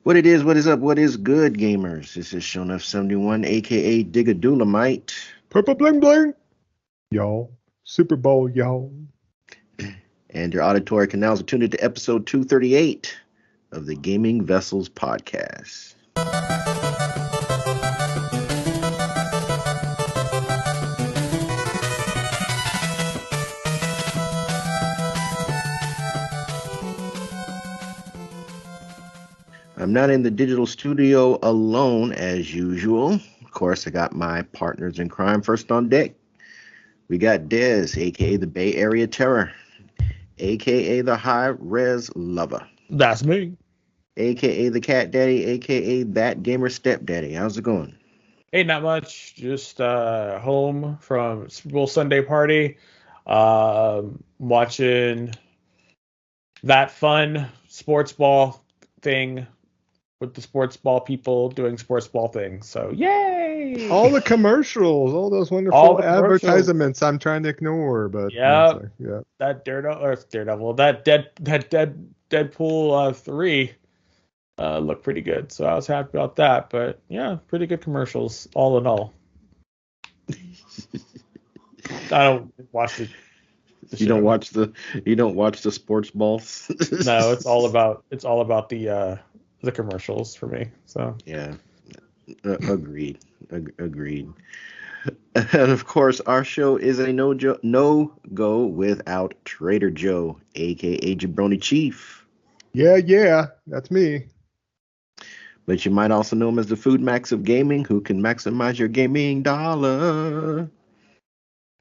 What it is, what is up, what is good, gamers? This is Shonef71, aka Digadulamite, Purple bling bling, y'all. Super Bowl, y'all. and your auditory canals are tuned into episode 238 of the Gaming Vessels podcast. I'm not in the digital studio alone as usual. Of course, I got my partners in crime first on deck. We got Dez, aka the Bay Area Terror, aka the High Res Lover, That's me. aka the Cat Daddy, aka that gamer stepdaddy. How's it going? Hey, not much. Just home from Super Bowl Sunday party. Watching that fun sports ball thing with the sports ball people doing sports ball things. So, yay! All the commercials, all those All wonderful the commercials. advertisements I'm trying to ignore, but Yep. it's like, yeah. That Daredevil, that Deadpool 3 looked pretty good. So I was happy about that. But yeah, pretty good commercials all in all. I don't watch the You don't watch the sports balls? No, it's all about the commercials for me. So yeah, agreed. And of course, our show is a no go without Trader Joe, aka Jabroni Chief. Yeah, that's me. But you might also know him as the Food Max of gaming, who can maximize your gaming dollar.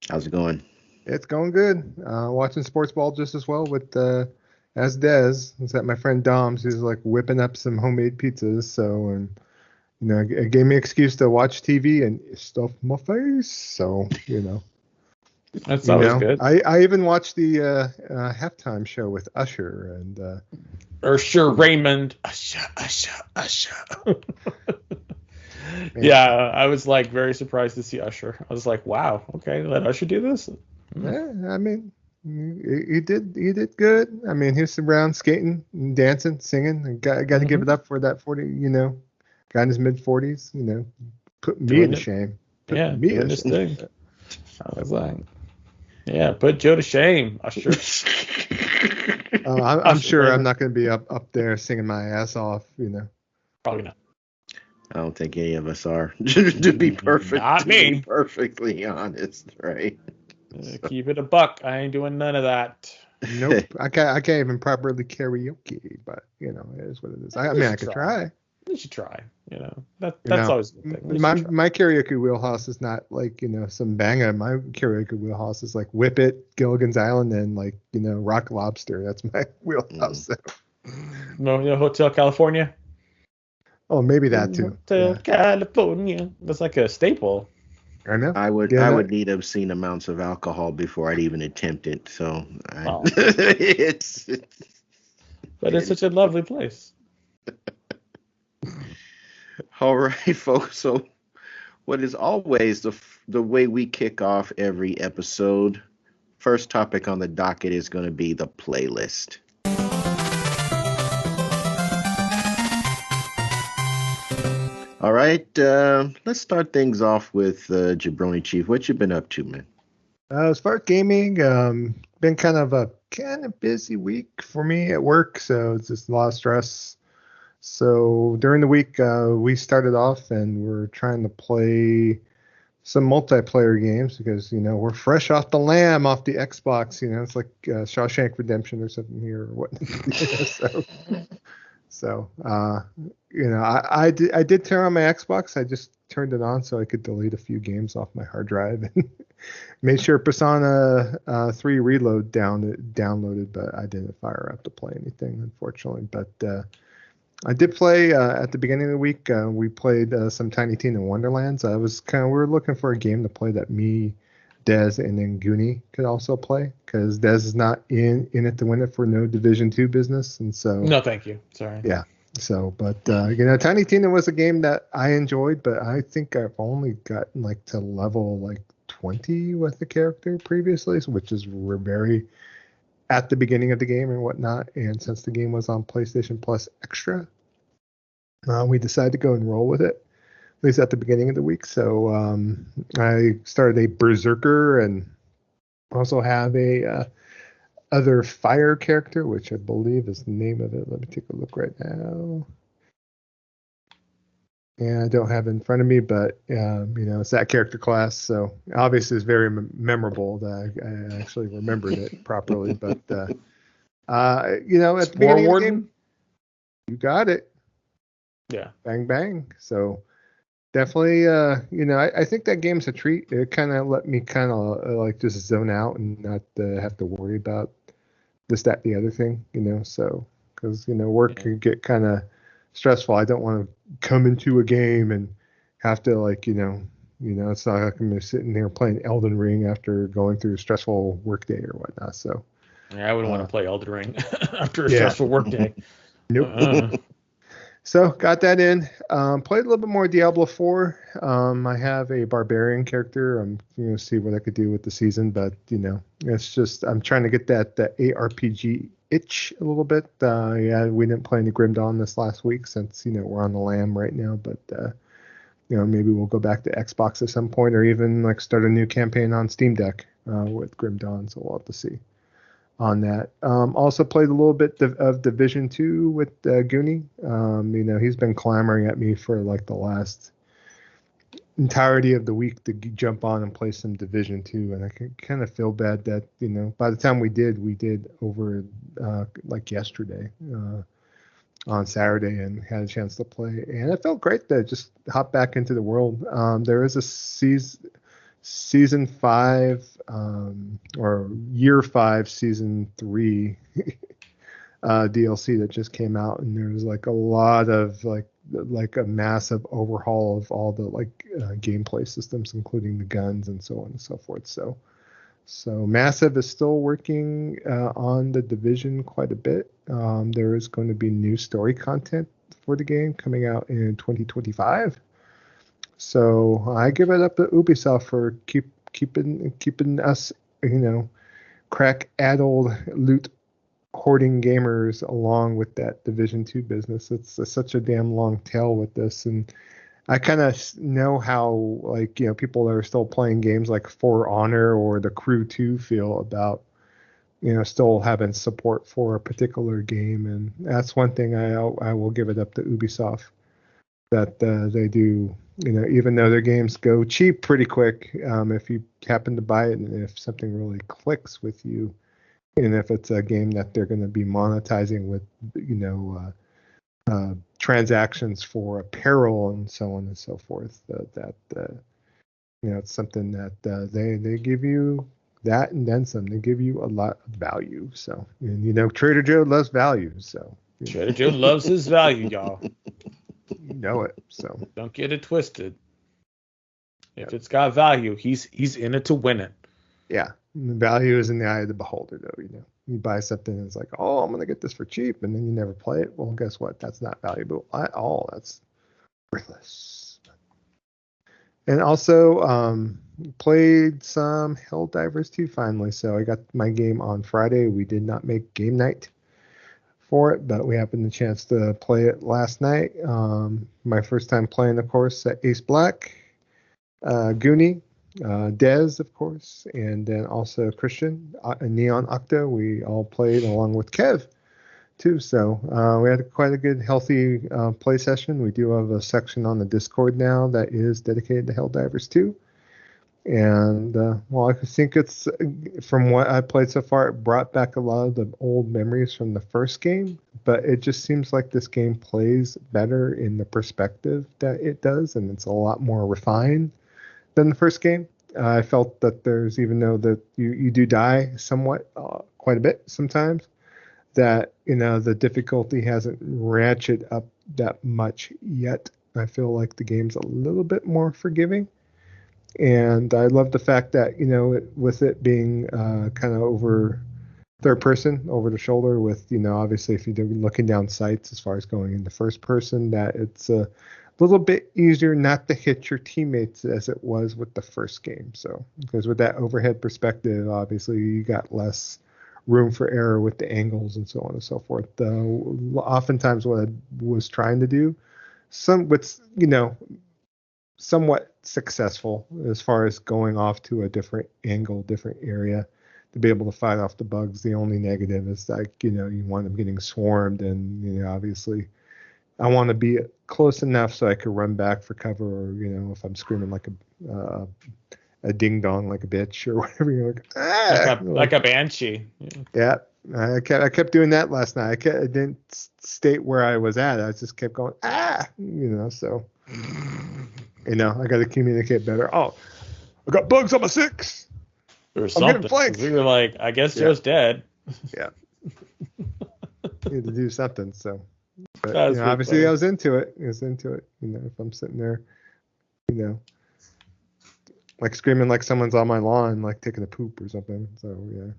How's it going? It's going good. Watching sports ball just as well with as Dez. It's at my friend Dom's. He's like whipping up some homemade pizzas. So, and it gave me an excuse to watch TV and stuff my face. So, that's always good. I even watched the halftime show with Usher and Usher Raymond. Usher. Yeah, I was like very surprised to see Usher. I was like, wow, okay, let Usher do this. Yeah, I mean, he did good. I mean, he was around skating, and dancing, singing. Got to give it up for that 40. Guy in his mid 40s. Put me to shame. Doing this thing. I was like, yeah, put Joe to shame. Usher. I'm sure I'm not going to be up there singing my ass off. Probably not. I don't think any of us are, to be perfect. Not me. To be perfitly honest, right? Keep it a buck. I ain't doing none of that. Nope. I can't even properly karaoke, but it is what it is. I mean, I could try. You should try. That's always the thing. My karaoke wheelhouse is not like some banger. My karaoke wheelhouse is like Whip It, Gilligan's Island, and like Rock Lobster. That's my wheelhouse. No, Hotel California. Oh, maybe that too. Hotel California. That's like a staple. I know. I would need obscene amounts of alcohol before I'd even attempt it. So it's such a lovely place. All right, folks. So, what is always the way we kick off every episode? First topic on the docket is going to be the playlist. All right, let's start things off with Jabroni Chief. What you been up to, man? As far as gaming, been kind of busy week for me at work, so it's just a lot of stress. So during the week, we started off and we're trying to play some multiplayer games because we're fresh off the lamb off the Xbox. It's like Shawshank Redemption or something here or what. So, I did turn on my Xbox. I just turned it on so I could delete a few games off my hard drive and made sure Persona 3 Reload downloaded, but I didn't fire up to play anything, unfortunately. But I did play at the beginning of the week. We played some Tiny Tina Wonderlands. We were looking for a game to play that me, Dez, and then Goonie could also play because Dez is not in it to win it for no Division 2 business, and so no, thank you. Sorry. Yeah. So, but Tiny Tina was a game that I enjoyed, but I think I've only gotten like to level like 20 with the character previously, which is we're very at the beginning of the game and whatnot. And since the game was on PlayStation Plus Extra, we decided to go and roll with it, at least at the beginning of the week. So I started a Berserker and also have a other fire character, which I believe is the name of it. Let me take a look right now. Yeah, I don't have it in front of me, but it's that character class. So obviously it's very memorable that I actually remembered it properly. But at the Spore beginning of the Warden. game, you got it. Yeah. Bang bang. So definitely, I think that game's a treat. It kind of let me kind of like just zone out and not have to worry about this, that, the other thing. So because work can get kind of stressful. I don't want to come into a game and have to it's not like I'm sitting there playing Elden Ring after going through a stressful workday or whatnot. So Yeah, I wouldn't want to play Elden Ring after a yeah. stressful workday. Nope. So got that in. Played a little bit more Diablo 4. I have a barbarian character. I'm see what I could do with the season, but it's just I'm trying to get that ARPG itch a little bit. Yeah, we didn't play any Grim Dawn this last week since we're on the lam right now, but maybe we'll go back to Xbox at some point, or even like start a new campaign on Steam Deck with Grim Dawn. So we'll have to see on that. Also played a little bit of Division 2 with Goonie. He's been clamoring at me for like the last entirety of the week to jump on and play some Division 2, and I kind of feel bad that by the time we did over like yesterday on Saturday and had a chance to play, and it felt great to just hop back into the world. There is a season 5 or year 5 season 3 DLC that just came out, and there's like a lot of like a massive overhaul of all the gameplay systems, including the guns and so on and so forth. So Massive is still working on the Division quite a bit. There is going to be new story content for the game coming out in 2025. So I give it up to Ubisoft for keeping us, crack-addled loot hoarding gamers along with that Division 2 business. It's such a damn long tail with this, and I kind of know how people that are still playing games like For Honor or The Crew 2 feel about still having support for a particular game, and that's one thing I will give it up to Ubisoft that they do. Even though their games go cheap pretty quick, if you happen to buy it and if something really clicks with you, and if it's a game that they're going to be monetizing with transactions for apparel and so on and so forth, it's something that they give you that and then some. They give you a lot of value. So, and Trader Joe loves value. So Trader Joe loves his value, y'all. You know it. So don't get it twisted. If it's got value, he's in it to win it. Yeah, the value is in the eye of the beholder, though. You buy something and it's like, oh, I'm gonna get this for cheap, and then you never play it. Well, guess what? That's not valuable at all. That's worthless. And also played some Helldivers 2 finally. So I got my game on Friday. We did not make game night for it, but we happened the chance to play it last night. My first time playing, of course, at Ace Black, Goonie, Dez, of course, and then also Christian, Neon Octa. We all played along with Kev too. So we had quite a good, healthy play session. We do have a section on the Discord now that is dedicated to Helldivers 2. And I think it's, from what I played so far, it brought back a lot of the old memories from the first game, but it just seems like this game plays better in the perspective that it does, and it's a lot more refined than the first game. I felt that there's, even though that you do die somewhat, quite a bit sometimes, that the difficulty hasn't ratcheted up that much yet. I feel like the game's a little bit more forgiving. And I love the fact that, with it being kind of over third person, over the shoulder, with, obviously if you're looking down sights as far as going into first person, that it's a little bit easier not to hit your teammates as it was with the first game. So, because with that overhead perspective, obviously you got less room for error with the angles and so on and so forth. Oftentimes what I was trying to do somewhat successful as far as going off to a different angle, different area to be able to fight off the bugs. The only negative is like, you wind up getting swarmed, and obviously I want to be close enough so I could run back for cover, or if I'm screaming like a ding dong like a bitch or whatever, you're like a banshee. Yeah, I kept doing that last night. I didn't state where I was at. I just kept going so I got to communicate better. Oh, I got bugs on my 6. Or something. We were like, I guess Joe's dead. Yeah. Need to do something. So, but funny. obviously I was into it. If I'm sitting there, like screaming like someone's on my lawn, like taking a poop or something. So yeah.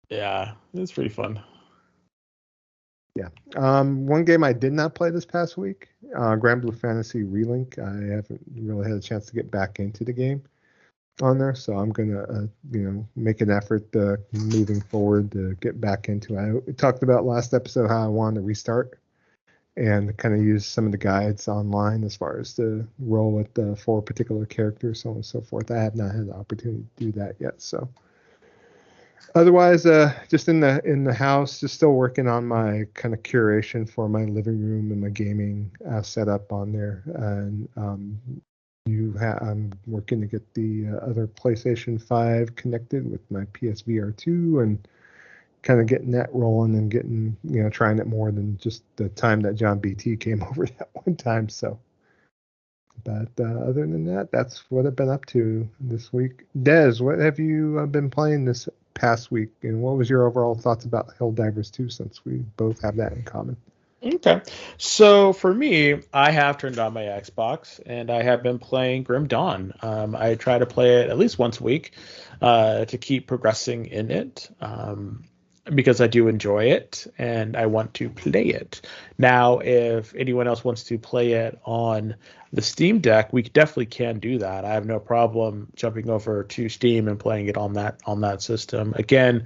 Yeah, it's pretty fun. Yeah. One game I did not play this past week, Grand Blue Fantasy Relink. I haven't really had a chance to get back into the game on there, so I'm gonna make an effort moving forward to get back into it. I talked about last episode how I wanted to restart and kind of use some of the guides online as far as the roll with the 4 particular characters, so on and so forth. I have not had the opportunity to do that yet, so otherwise just in the house, just still working on my kind of curation for my living room and my gaming setup on there. And I'm working to get the other PlayStation 5 connected with my PSVR 2 and kind of getting that rolling and getting, trying it more than just the time that John BT came over that one time. So, but other than that, that's what I've been up to this week. Des, what have you been playing this past week, and what was your overall thoughts about Helldivers 2, since we both have that in common? Okay. So for me, I have turned on my Xbox and I have been playing Grim Dawn. I try to play it at least once a week to keep progressing in it because I do enjoy it and I want to play it. Now, if anyone else wants to play it on the Steam Deck, we definitely can do that. I have no problem jumping over to Steam and playing it on that system. Again,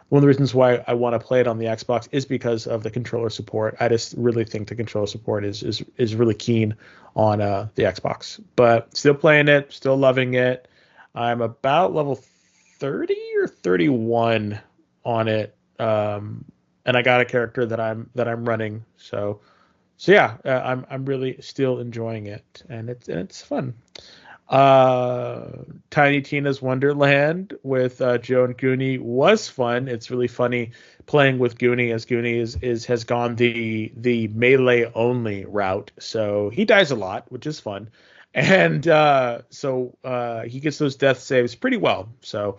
one of the reasons why I want to play it on the Xbox is because of the controller support. I just really think the controller support is really keen on the Xbox. But still playing it, still loving it. I'm about level 30 or 31 on it, and I got a character that I'm running. So yeah, I'm really still enjoying it, and it's fun. Tiny Tina's Wonderland with Joe and Goonie was fun. It's really funny playing with Goonie, as Goonie has gone the melee only route, so he dies a lot, which is fun, and so he gets those death saves pretty well, so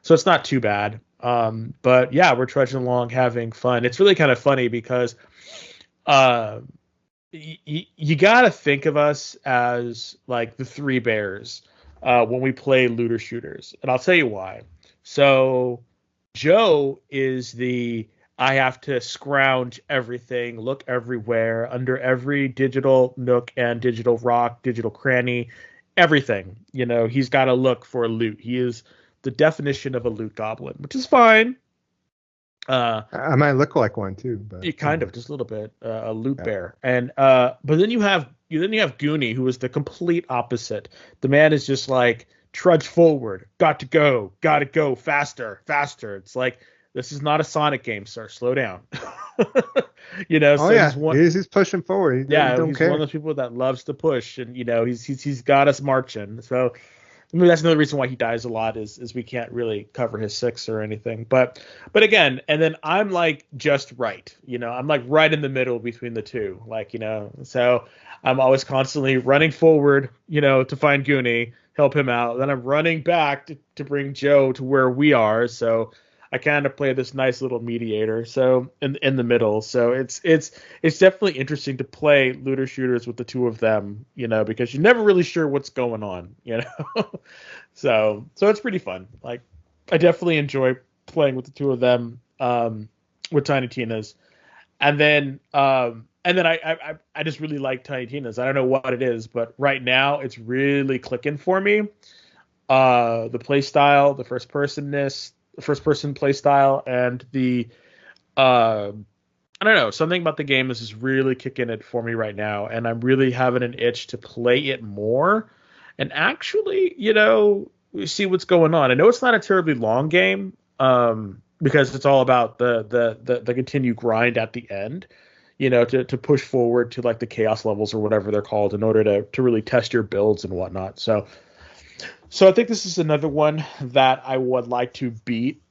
it's not too bad. But yeah, we're trudging along having fun. It's really kind of funny because you got to think of us as like the 3 bears when we play looter shooters. And I'll tell you why. So Joe is I have to scrounge everything, look everywhere, under every digital nook and digital rock, digital cranny, everything. He's got to look for loot. He is the definition of a loot goblin, which is fine. I might look like one too, but you kind of just a little bit a loot bear, and but then you have Goonie, who is the complete opposite. The man is just like trudge forward, got to go faster. It's like, this is not a Sonic game, sir. Slow down. He's pushing forward. He's one of those people that loves to push, and he's got us marching. So that's another reason why he dies a lot is we can't really cover his 6 or anything. But again, and then I'm like just right. I'm like right in the middle between the two. So I'm always constantly running forward, to find Goonie, help him out. Then I'm running back to bring Joe to where we are. So I kind of play this nice little mediator, so in the middle. So it's definitely interesting to play looter shooters with the 2 of them, because you're never really sure what's going on, So it's pretty fun. Like, I definitely enjoy playing with the 2 of them with Tiny Tina's, and then I just really like Tiny Tina's. I don't know what it is, but right now it's really clicking for me. The play style, the first person play style, and the I don't know, something about the game is just really kicking it for me right now, and I'm really having an itch to play it more and actually, see what's going on. I know it's not a terribly long game, because it's all about the continued grind at the end, to push forward to like the chaos levels or whatever they're called in order to really test your builds and whatnot. So I think this is another one that I would like to beat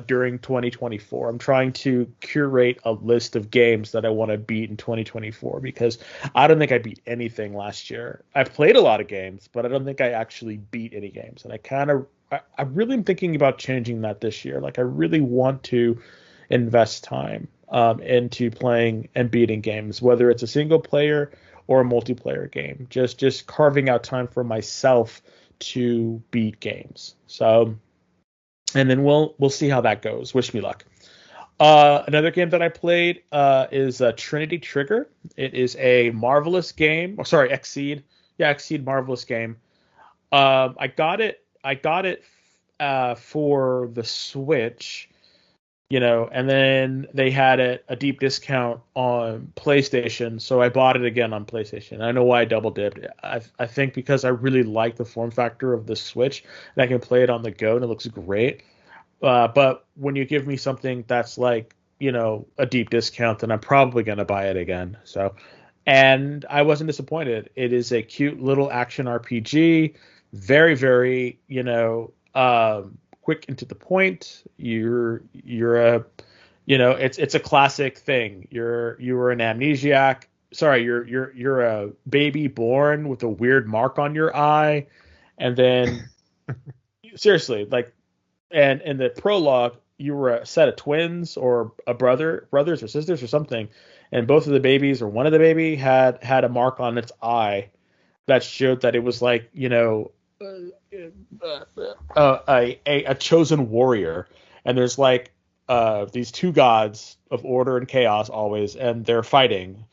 during 2024. I'm trying to curate a list of games that I want to beat in 2024 because I don't think I beat anything last year. I've played a lot of games, but I don't think I actually beat any games. And I really am thinking about changing that this year. Like I really want to invest time into playing and beating games, whether it's a single player or a multiplayer game. Just carving out time for myself to beat games. So, and then we'll see how that goes. Wish me luck. Another game that I played is Trinity Trigger. It is a Marvelous game. Oh, sorry, Exceed. Yeah, Exceed Marvelous game. I got it for the Switch, and then they had a deep discount on PlayStation, so I bought it again on PlayStation. I know why I double dipped. I think because I really like the form factor of the Switch, and I can play it on the go, and it looks great. But when you give me something that's like, a deep discount, then I'm probably going to buy it again. So, and I wasn't disappointed. It is a cute little action RPG, very, very, quick and to the point. You're a, it's a classic thing. You're an amnesiac. Sorry, you're a baby born with a weird mark on your eye, and then seriously, like, and in the prologue, you were a set of twins or brothers or sisters or something, and both of the babies or one of the baby had a mark on its eye that showed that it was like, a chosen warrior, and there's like these two gods of order and chaos always, and they're fighting,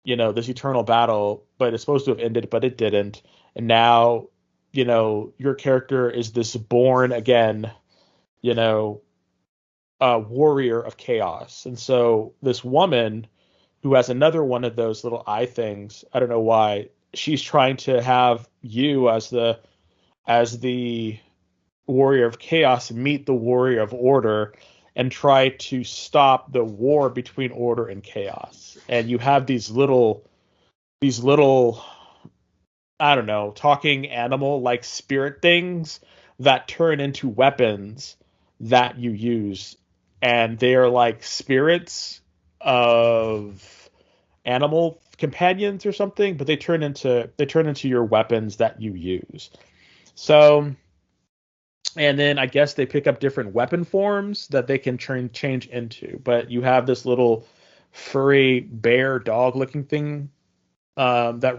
this eternal battle, but it's supposed to have ended, but it didn't, and now, your character is this born again, warrior of chaos, and so this woman who has another one of those little eye things, I don't know why, she's trying to have you as the warrior of chaos meet the warrior of order and try to stop the war between order and chaos. And you have these little, I don't know, talking animal like spirit things that turn into weapons that you use. And they are like spirits of animal companions or something, but they turn into your weapons that you use. So, and then I guess they pick up different weapon forms that they can change into. But you have this little furry bear dog looking thing that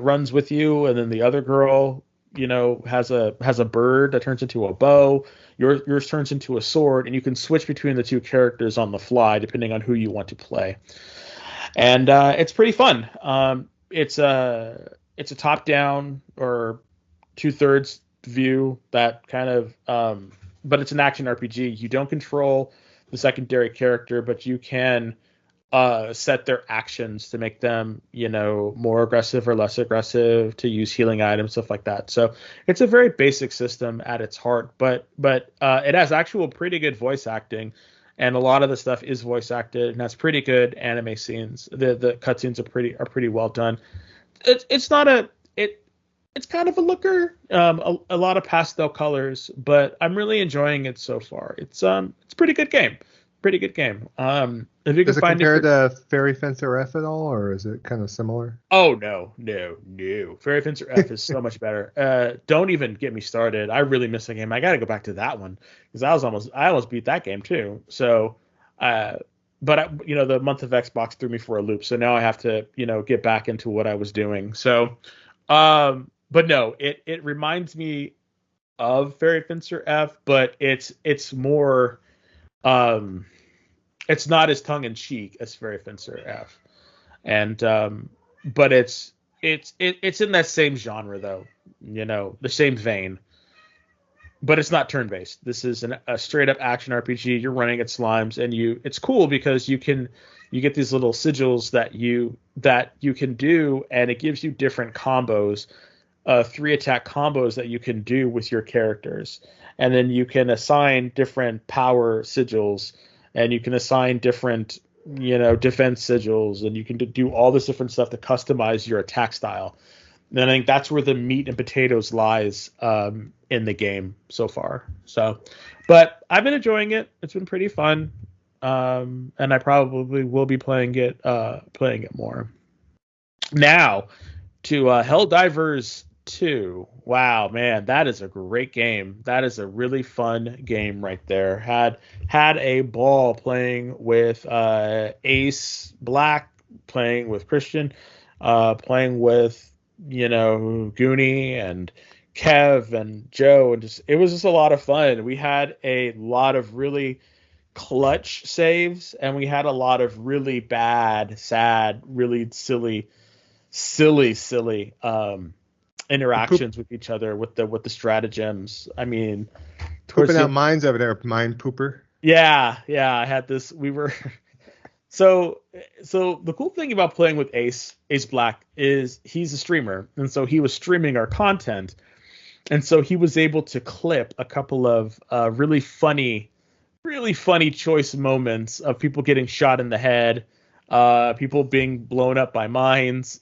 runs with you, and then the other girl, has a bird that turns into a bow. Yours turns into a sword, and you can switch between the two characters on the fly depending on who you want to play. And it's pretty fun. It's a top down or 2/3 view that kind of but it's an action RPG. You don't control the secondary character, but you can set their actions to make them, more aggressive or less aggressive, to use healing items, stuff like that. So it's a very basic system at its heart, but it has actual pretty good voice acting, and a lot of the stuff is voice acted, and has pretty good anime scenes. The cutscenes are pretty well done. It's not it's kind of a looker, a lot of pastel colors, but I'm really enjoying it so far. It's a pretty good game. Pretty good game. If you Does can it find compare it to Fairy Fencer F at all, or is it kind of similar? Oh no. Fairy Fencer F is so much better. Don't even get me started. I really miss the game. I got to go back to that one because I almost beat that game too. So, but the month of Xbox threw me for a loop. So now I have to, get back into what I was doing. So, but no, it reminds me of Fairy Fencer F, but it's more, it's not as tongue in cheek as Fairy Fencer F, and but it's in that same genre though, the same vein. but it's not turn-based. This is a straight-up action RPG. You're running at slimes, and it's cool because you get these little sigils that you can do, and it gives you different combos, 3-attack combos that you can do with your characters, and then you can assign different power sigils, and you can assign different defense sigils, and you can do all this different stuff to customize your attack style. And I think that's where the meat and potatoes lies in the game so far. So, but I've been enjoying it. It's been pretty fun, and I probably will be playing it more. Now to Helldivers 2. Wow, man, that is a great game. That is a really fun game right there. Had a ball playing with Ace Black, playing with Christian, playing with Goonie and Kev and Joe, and it was just a lot of fun. We had a lot of really clutch saves, and we had a lot of really bad, sad, really silly interactions with each other with the stratagems. I mean, pooping out mines over there, mine pooper. Yeah, I had this. We were So the cool thing about playing with Ace Black is he's a streamer, and so he was streaming our content, and so he was able to clip a couple of really funny choice moments of people getting shot in the head, people being blown up by mines.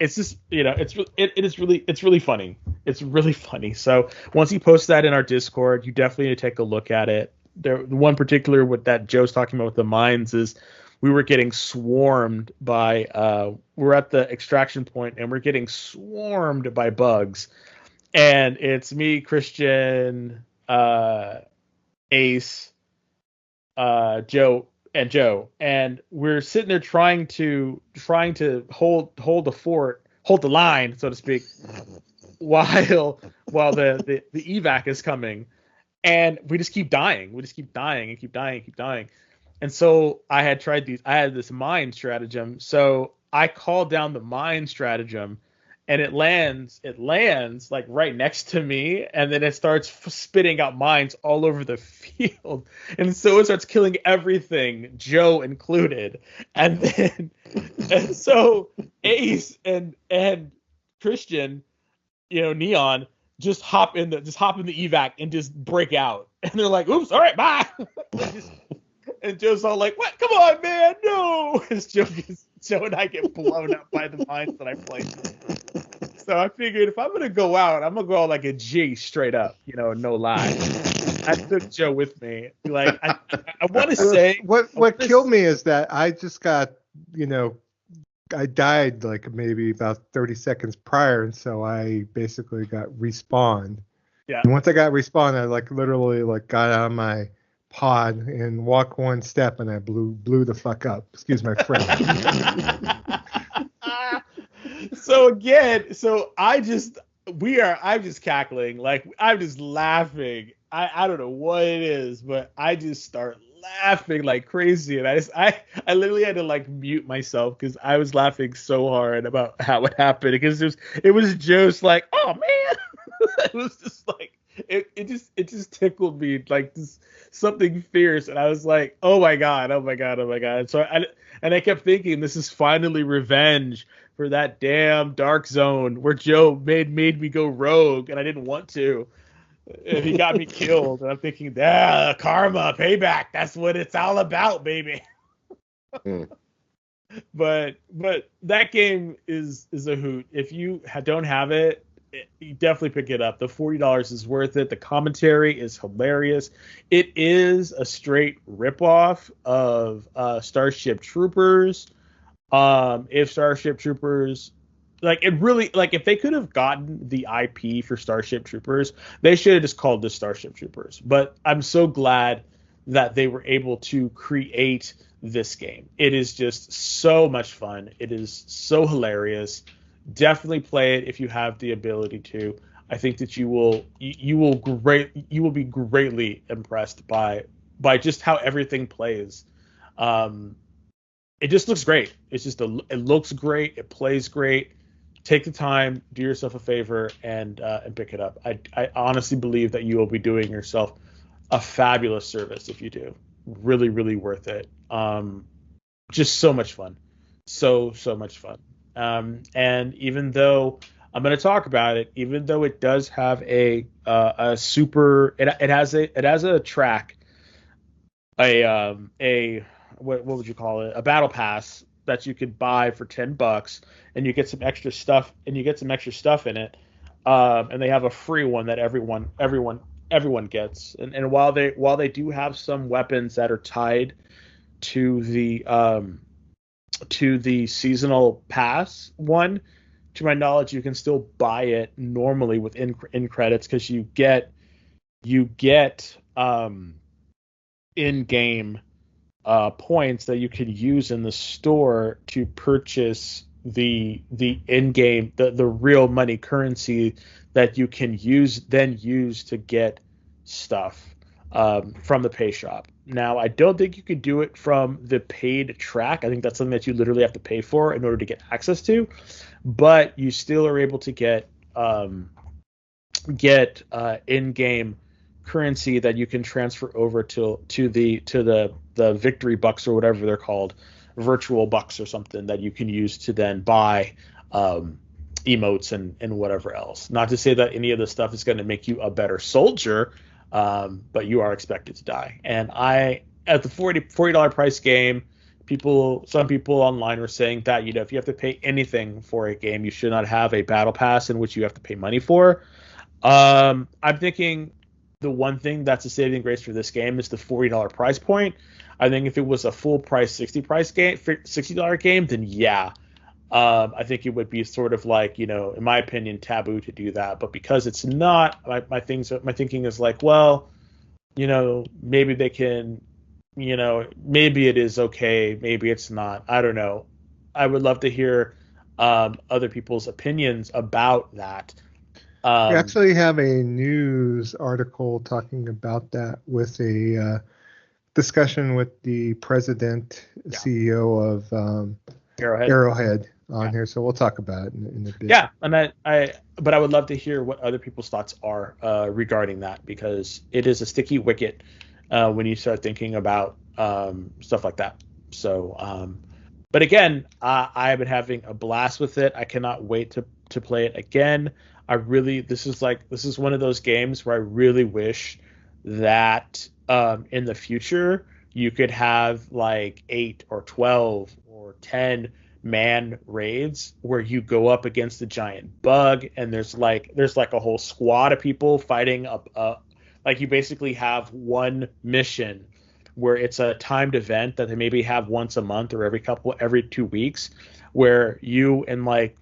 It's just it's really funny. It's really funny. So once he posts that in our Discord, you definitely need to take a look at it. The one particular with that Joe's talking about with the mines is we were getting swarmed by we're at the extraction point and we're getting swarmed by bugs, and it's me, Christian, Ace, Joe, and we're sitting there trying to hold the line, so to speak, while the evac is coming. And we just keep dying. We just keep dying. And so I had this mine stratagem. So I called down the mine stratagem, and it lands like right next to me, and then it starts spitting out mines all over the field. And so it starts killing everything, Joe included. And so Ace and Christian, Neon, just hop in the evac and just break out, and they're like, "Oops, all right, bye." And Joe's all like, "What? Come on, man, no!" As Joe and I get blown up by the mines that I played. So I figured if I'm gonna go out, I'm gonna go out like a G, straight up, no lie. I took Joe with me. Like I want to say, what killed me is that I just got, I died like maybe about 30 seconds prior, and so I basically got respawned. Yeah. And once I got respawned, I literally got out of my pod and walked one step, and I blew the fuck up. Excuse my French. I'm just cackling, like I'm just laughing. I don't know what it is, but I just start laughing like crazy, and I literally had to mute myself because I was laughing so hard about how it happened, because it was just like, oh man. It was just like it just tickled me like this, something fierce, and I was like, oh my god. So I kept thinking, this is finally revenge for that damn Dark Zone where Joe made me go rogue and I didn't want to. And he got me killed, and I'm thinking, karma, payback. That's what it's all about, baby. But that game is a hoot. If you don't have it, you definitely pick it up. The $40 is worth it. The commentary is hilarious. It is a straight ripoff of Starship Troopers. If Starship Troopers, if they could have gotten the IP for Starship Troopers, they should have just called this Starship Troopers. But I'm so glad that they were able to create this game. It is just so much fun. It is so hilarious. Definitely play it if you have the ability to. I think that you will be greatly impressed by just how everything plays. It just looks great. It looks great. It plays great. take the time, do yourself a favor, and pick it up. I honestly believe that you will be doing yourself a fabulous service if you do. Really, really worth it. Just so much fun, so much fun. And even though I'm going to talk about it, even though it does have a super, it has a track, a what would you call it? A battle pass that you could buy for $10, and you get some extra stuff, in it. And they have a free one that everyone gets. And while they do have some weapons that are tied to the seasonal pass one, to my knowledge, you can still buy it normally with in credits, because you get in game points that you can use in the store to purchase the in game, the real money currency that you can use to get stuff from the pay shop. Now, I don't think you could do it from the paid track. I think that's something that you literally have to pay for in order to get access to, but you still are able to get in-game currency that you can transfer over to the victory bucks, or whatever they're called, virtual bucks or something, that you can use to then buy emotes and whatever else. Not to say that any of this stuff is going to make you a better soldier, but you are expected to die. And at the $40 price game, some people online were saying that, if you have to pay anything for a game, you should not have a battle pass in which you have to pay money for. I'm thinking the one thing that's a saving grace for this game is the $40 price point. I think if it was a full price $60 game, then yeah, I think it would be sort of like, in my opinion, taboo to do that. But because it's not, my thinking is like, well, maybe they can, maybe it is okay, maybe it's not. I don't know. I would love to hear other people's opinions about that. We actually have a news article talking about that, with a discussion with the president, CEO of Arrowhead on here. So we'll talk about it in a bit. Yeah, and but I would love to hear what other people's thoughts are regarding that, because it is a sticky wicket when you start thinking about stuff like that. So, but again, I've been having a blast with it. I cannot wait to play it again. This is one of those games where I really wish that in the future you could have like 8 or 12 or 10 man raids where you go up against the giant bug, and there's like a whole squad of people fighting up. Like, you basically have one mission where it's a timed event that they maybe have once a month or every 2 weeks, where you and like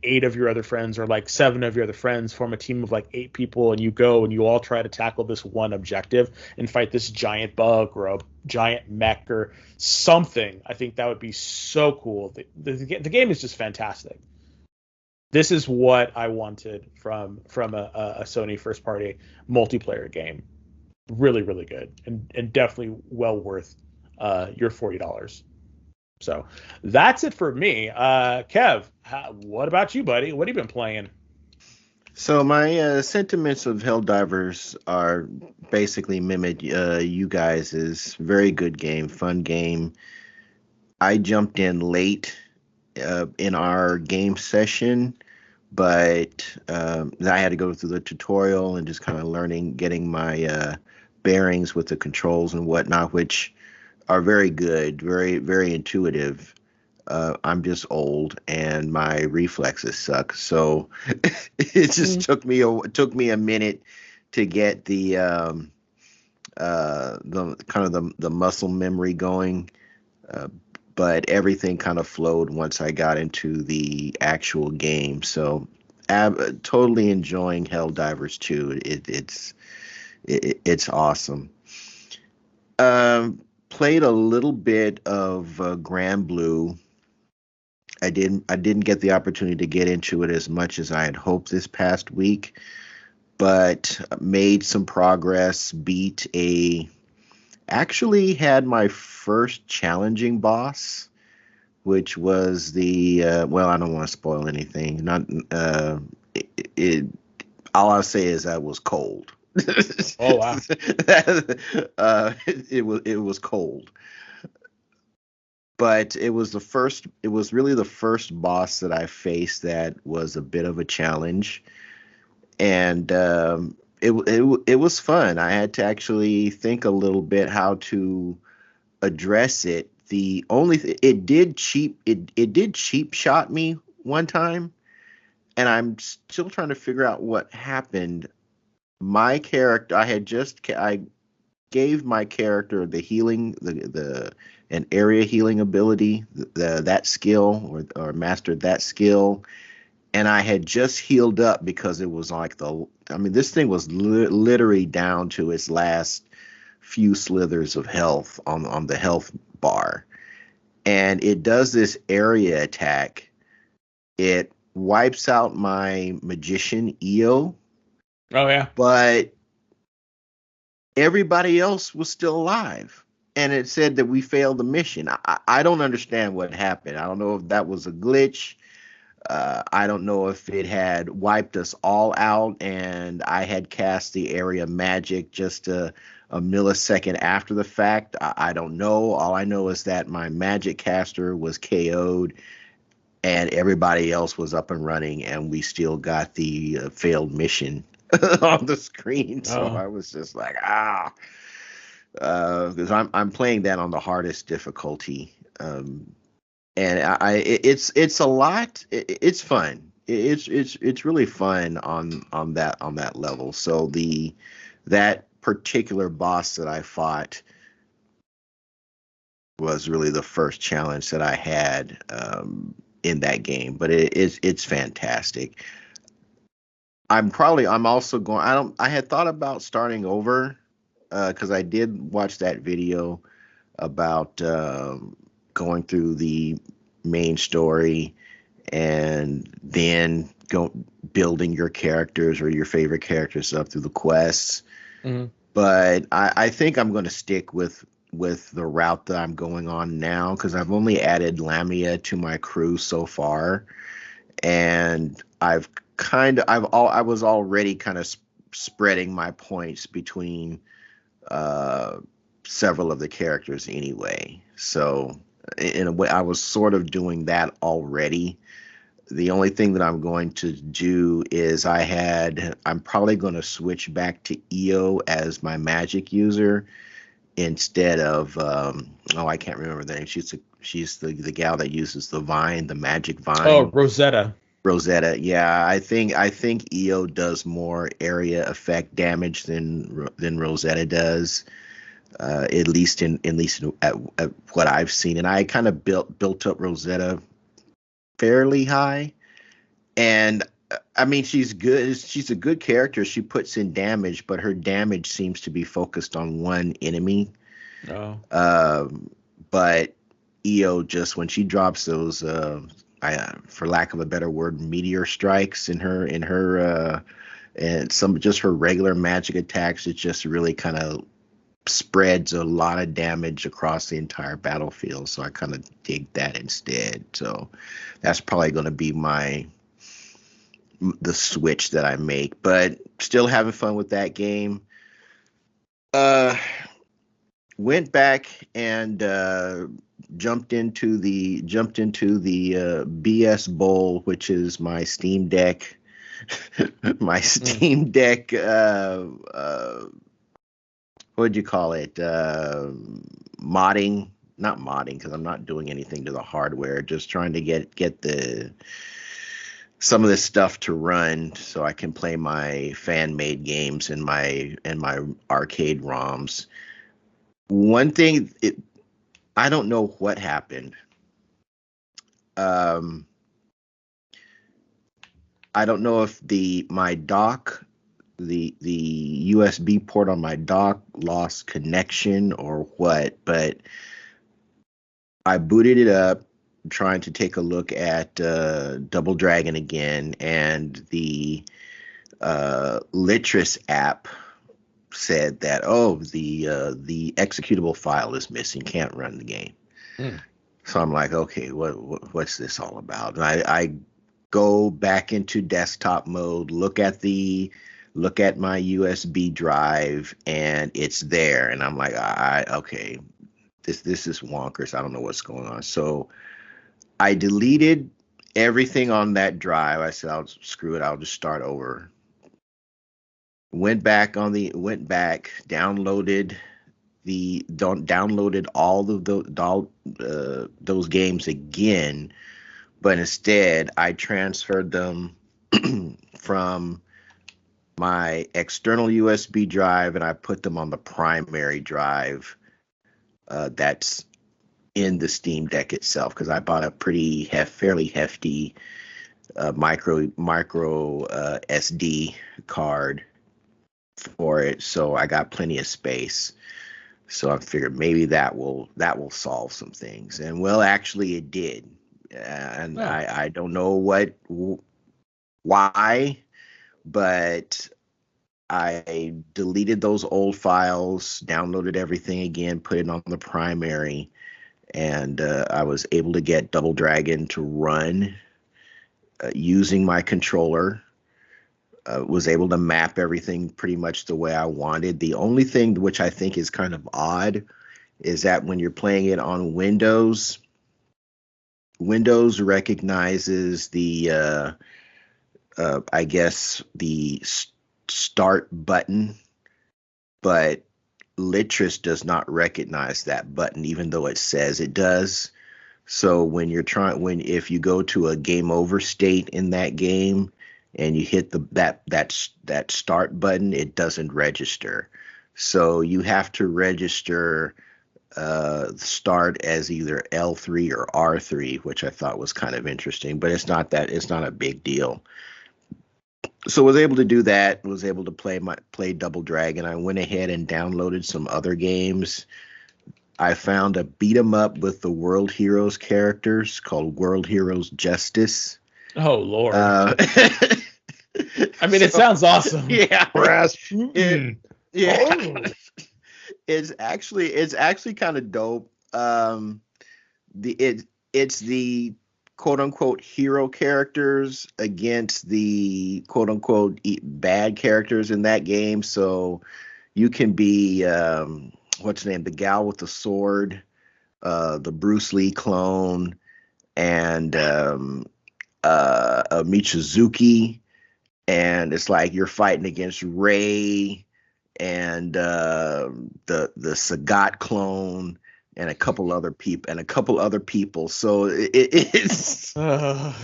8 of your other friends, or like 7 of your other friends, form a team of like 8 people, and you go and you all try to tackle this one objective and fight this giant bug or a giant mech or something. I think that would be so cool. The game is just fantastic. This is what I wanted from a Sony first party multiplayer game. Really, really good, and definitely well worth your $40. So that's it for me. Kev, what about you, buddy? What have you been playing? So my sentiments of Helldivers are basically mimic you guys'. Very good game, fun game. I jumped in late in our game session, but I had to go through the tutorial and just kind of getting my bearings with the controls and whatnot, which are very good, very, very intuitive. I'm just old and my reflexes suck, so it just took me a minute to get the kind of the muscle memory going. But everything kind of flowed once I got into the actual game. So totally enjoying Helldivers 2. It's awesome. Played a little bit of Grand Blue. I didn't get the opportunity to get into it as much as I had hoped this past week, but made some progress. Actually had my first challenging boss, which was the well, I don't want to spoil anything. Not it. All I'll say is that was cold. Oh wow. It was cold, but it was really the first boss that I faced that was a bit of a challenge, and it was fun. I had to actually think a little bit how to address it. The only it did cheap shot me one time, and I'm still trying to figure out what happened. My character, I gave my character the healing, the an area healing ability, that skill, or mastered that skill, and I had just healed up because it was like I mean, this thing was literally down to its last few slithers of health on the health bar, and it does this area attack. It wipes out my magician EO, Oh yeah. but everybody else was still alive. And it said that we failed the mission. I don't understand what happened. I don't know if that was a glitch. I don't know if it had wiped us all out and I had cast the area magic just a millisecond after the fact. I don't know. All I know is that my magic caster was KO'd and everybody else was up and running, and we still got the failed mission on the screen. So Oh. I was just like, because I'm playing that on the hardest difficulty, and it's a lot. It's fun. It's really fun on that level. So that particular boss that I fought was really the first challenge that I had in that game, but it's fantastic. I'm also going. I had thought about starting over because I did watch that video about going through the main story and then building your characters or your favorite characters up through the quests. Mm-hmm. But I think I'm going to stick with the route that I'm going on now because I've only added Lamia to my crew so far, and I was already kind of spreading my points between uh, several of the characters anyway. So in a way, I was sort of doing that already. The only thing that I'm going to do is I'm probably going to switch back to EO as my magic user instead of I can't remember the name. She's the gal that uses the magic Oh, vine. Rosetta. Rosetta. Yeah, I think EO does more area effect damage than Rosetta does. At least at what I've seen, and I kind of built up Rosetta fairly high, and I mean she's good. She's a good character. She puts in damage, but her damage seems to be focused on one enemy. Oh. But EO, just when she drops those, for lack of a better word, meteor strikes and just her regular magic attacks, it just really kind of spreads a lot of damage across the entire battlefield. So I kind of dig that instead. So that's probably going to be the switch that I make. But still having fun with that game. Went back and jumped into the BS Bowl, which is my Steam Deck, my Steam Deck. What'd you call it? Modding, not modding, because I'm not doing anything to the hardware. Just trying to get some of this stuff to run so I can play my fan made games and my arcade ROMs. One thing, I don't know what happened. I don't know if my dock, the USB port on my dock lost connection or what, but I booted it up trying to take a look at Double Dragon again, and the Litris app said that the executable file is missing, can't run the game. So I'm like, okay, what's this all about? And I go back into desktop mode, look at my USB drive, and it's there. And I'm like, okay, this is wonkers. I don't know what's going on. So I deleted everything on that drive. I said, screw it. I'll just start over. Went back, downloaded all of those games again, but instead I transferred them from my external USB drive and I put them on the primary drive that's in the Steam Deck itself, because I bought a fairly hefty micro SD card for it, so I got plenty of space. So I figured maybe that will solve some things, and well, actually, it did. And I don't know why, but I deleted those old files, downloaded everything again, put it on the primary, and I was able to get Double Dragon to run using my controller. Was able to map everything pretty much the way I wanted. The only thing which I think is kind of odd is that when you're playing it on Windows recognizes the I guess the start button, but Litris does not recognize that button, even though it says it does. So if you go to a game over state in that game and you hit that start button, it doesn't register. So you have to register start as either L3 or R3, which I thought was kind of interesting, but it's not a big deal. So was able to do that, was able to play Double Dragon. I went ahead and downloaded some other games. I found a beat 'em up with the World Heroes characters called World Heroes Justice. Oh Lord. I mean, it sounds awesome. Yeah. Yeah. Oh. It's actually kind of dope. It's the quote unquote hero characters against the quote unquote bad characters in that game. So you can be what's the name? The gal with the sword, the Bruce Lee clone, and Michizuki, and it's like you're fighting against Ray and the Sagat clone and a couple other people. So it's. I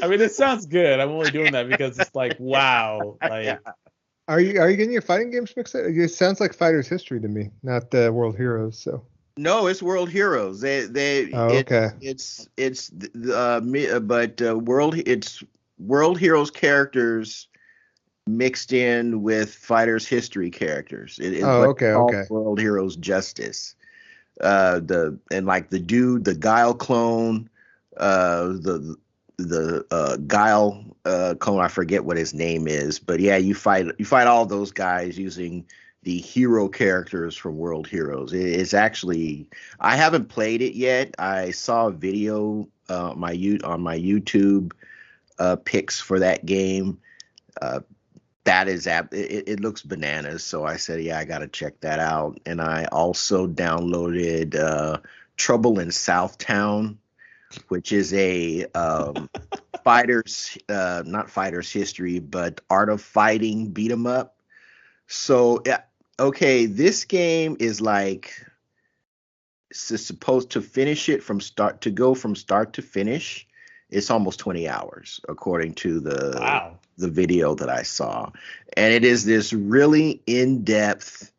mean, it sounds good. I'm only doing that because it's like, wow. Like, Are you getting your fighting games mixed up? It sounds like Fighter's History to me, not World Heroes. So. No, it's World Heroes. Okay. It's World Heroes characters mixed in with Fighter's History characters. Okay. World Heroes Justice. The Guile clone, the Guile clone, I forget what his name is, but yeah, you fight all those guys using the hero characters from World Heroes. It's actually, I haven't played it yet. I saw a video on my YouTube picks for that game. It looks bananas. So I said, yeah, I got to check that out. And I also downloaded Trouble in Southtown, which is a not Fighters History, but Art of Fighting beat 'em up. So, okay, this game is like supposed to finish it from start to finish. It's almost 20 hours, according to the video that I saw. And it is this really in-depth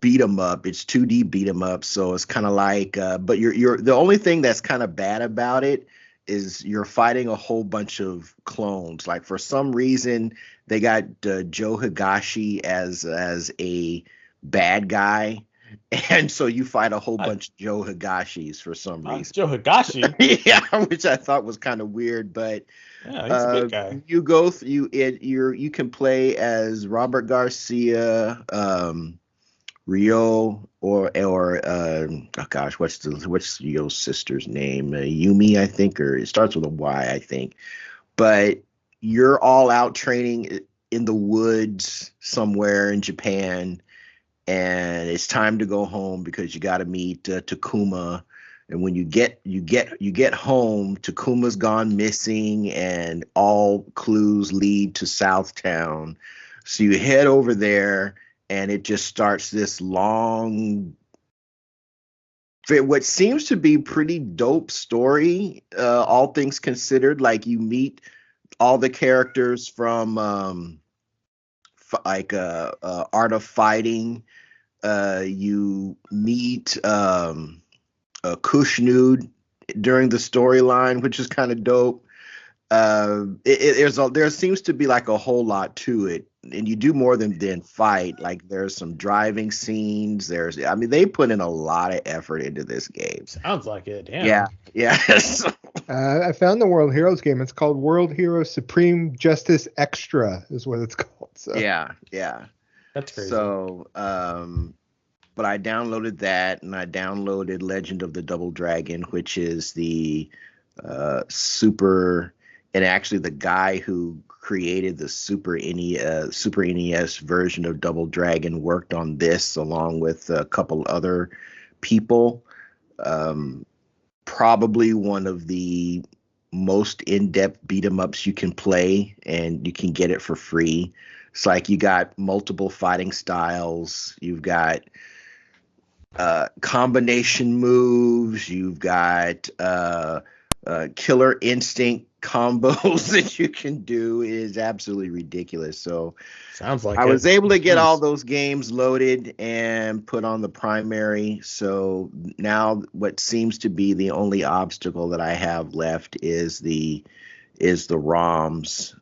beat 'em up. It's 2D beat 'em up, so it's kind of like but you're the only thing that's kind of bad about it is you're fighting a whole bunch of clones. Like, for some reason they got Joe Higashi as a bad guy. And so you fight a whole bunch of Joe Higashis for some reason. Joe Higashi? Yeah, which I thought was kind of weird, but yeah, he's a good guy. You go through you can play as Robert Garcia, Ryo or oh gosh, what's Ryo's sister's name? Yumi, I think, or it starts with a Y, I think. But you're all out training in the woods somewhere in Japan, and it's time to go home because you got to meet Takuma. And when you get home, Takuma's gone missing, and all clues lead to Southtown. So you head over there, and it just starts this long, what seems to be pretty dope story. All things considered, like you meet all the characters from Art of Fighting. You meet Kushnud during the storyline, which is kind of dope. There seems to be like a whole lot to it, and you do more than fight. Like there's some driving scenes. They put in a lot of effort into this game. Sounds like it. Damn. Yeah. I found the World Heroes game. It's called World Heroes Supreme Justice Extra, is what it's called. So. Yeah. That's crazy. So, but I downloaded that, and I downloaded Legend of the Double Dragon, which is the and actually the guy who created the Super NES version of Double Dragon worked on this along with a couple other people. Probably one of the most in-depth beat 'em ups you can play, and you can get it for free. It's like you got multiple fighting styles. You've got combination moves. You've got killer instinct combos that you can do. It is absolutely ridiculous. So sounds like I was able to get all those games loaded and put on the primary. So now what seems to be the only obstacle that I have left is the ROMs.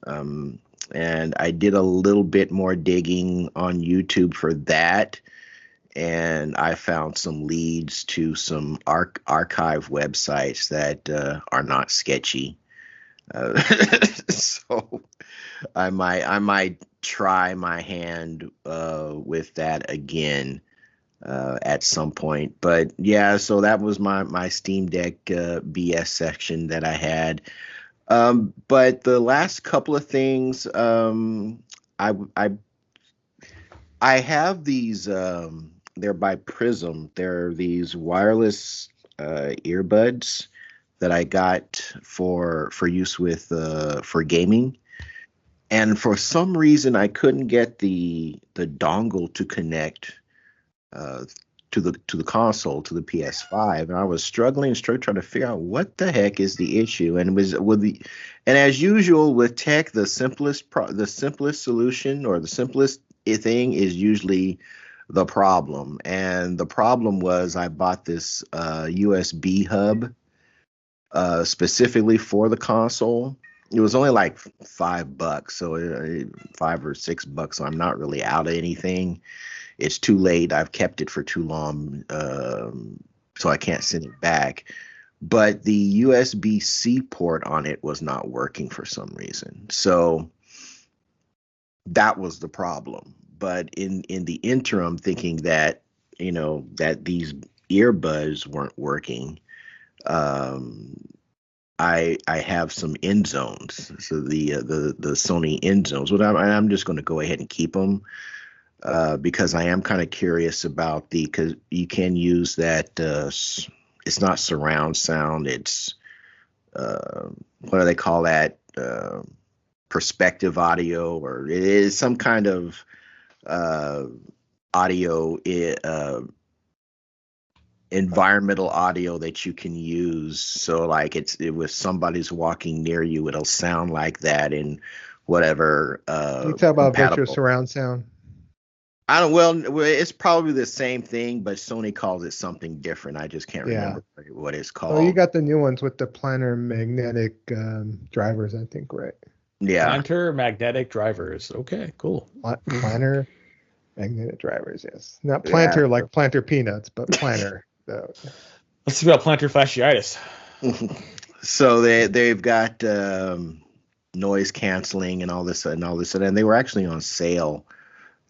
And I did a little bit more digging on YouTube for that, and I found some leads to some archive websites that are not sketchy. So I might try my hand with that again at some point. But yeah, so that was my Steam Deck BS section that I had. But the last couple of things, I have these. They're by Prism. They're these wireless earbuds that I got for use with for gaming, and for some reason I couldn't get the dongle to connect to the console, to the PS5, and I was struggling trying to figure out what the heck is the issue. And and as usual with tech, the simplest solution, or the simplest thing, is usually the problem. And the problem was I bought this USB hub specifically for the console. It was only like $5, so $5 or $6. So I'm not really out of anything. It's too late. I've kept it for too long, so I can't send it back. But the USB-C port on it was not working for some reason. So that was the problem. But in the interim, thinking that that these earbuds weren't working, I have some end zones. So the Sony end zones. Well, I'm just going to go ahead and keep them. Because I am kind of curious about because you can use that. It's not surround sound. It's what do they call that? Perspective audio, or it is some kind of audio, environmental audio that you can use. So like if somebody's walking near you, it'll sound like that in whatever. You talk about virtual surround sound. Well, it's probably the same thing, but Sony calls it something different. I just can't remember what it's called. Well, you got the new ones with the planar magnetic drivers, I think, right? Yeah. Planar magnetic drivers. Okay, cool. Planar magnetic drivers, yes. Not planter like planter peanuts, but planar. Let's see about plantar fasciitis. So they've got noise canceling and all this, and they were actually on sale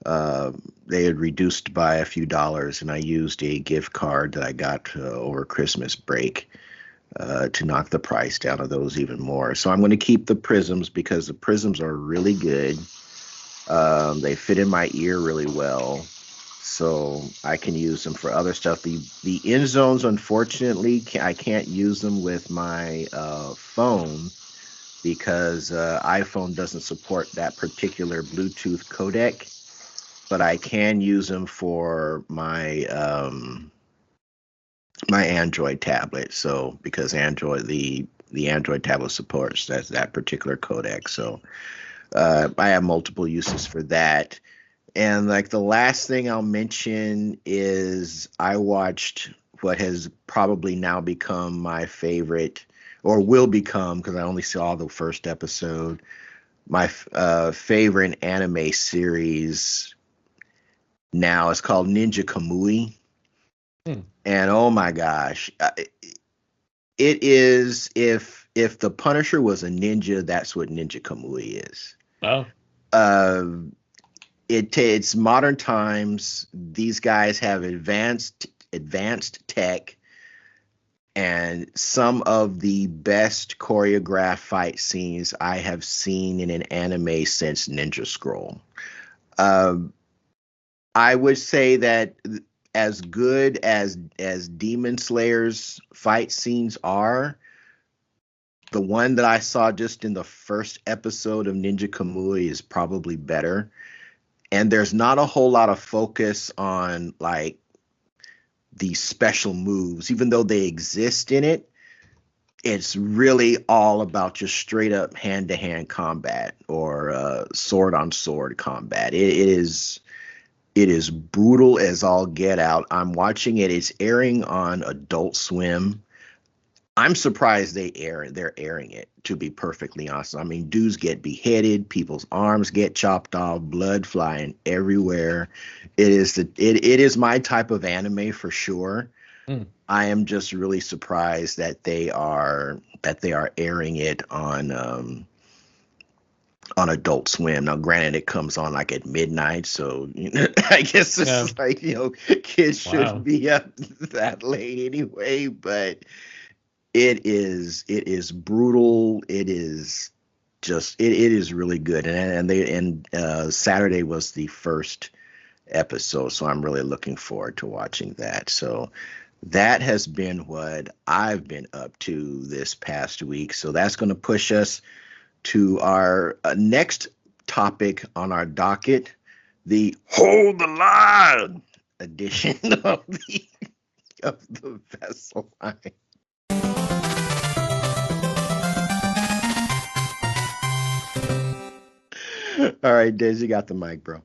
They had reduced by a few dollars, and I used a gift card that I got over Christmas break to knock the price down of those even more. So I'm going to keep the prisms because the prisms are really good. They fit in my ear really well, so I can use them for other stuff. The end zones, unfortunately, I can't use them with my phone because iPhone doesn't support that particular Bluetooth codec. But I can use them for my my Android tablet. So because the Android tablet supports that particular codec, so I have multiple uses for that. And like the last thing I'll mention is I watched what has probably now become my favorite, or will become because I only saw the first episode, my favorite anime series now. It's called Ninja Kamui. And oh my gosh, it is, if the Punisher was a ninja, that's what Ninja Kamui is. Oh. It's modern times. These guys have advanced tech and some of the best choreographed fight scenes I have seen in an anime since Ninja Scroll. I would say that as good as Demon Slayer's fight scenes are, the one that I saw just in the first episode of Ninja Kamui is probably better. And there's not a whole lot of focus on like these special moves, even though they exist in it. It's really all about just straight up hand-to-hand combat or sword-on-sword combat. It is brutal as all get out. I'm watching it. It's airing on Adult Swim. I'm surprised they're airing it, to be perfectly honest. I mean, dudes get beheaded, people's arms get chopped off, blood flying everywhere. It is my type of anime for sure. I am just really surprised that they are airing it on Adult Swim. Now, granted, it comes on like at midnight, so I guess it's like, kids shouldn't be up that late anyway. But it is brutal. It is just it is really good. And Saturday was the first episode, so I'm really looking forward to watching that. So that has been what I've been up to this past week. So that's going to push us to our next topic on our docket, the Hold the Line edition of the Vessel Line. All right, Dez, you got the mic, bro.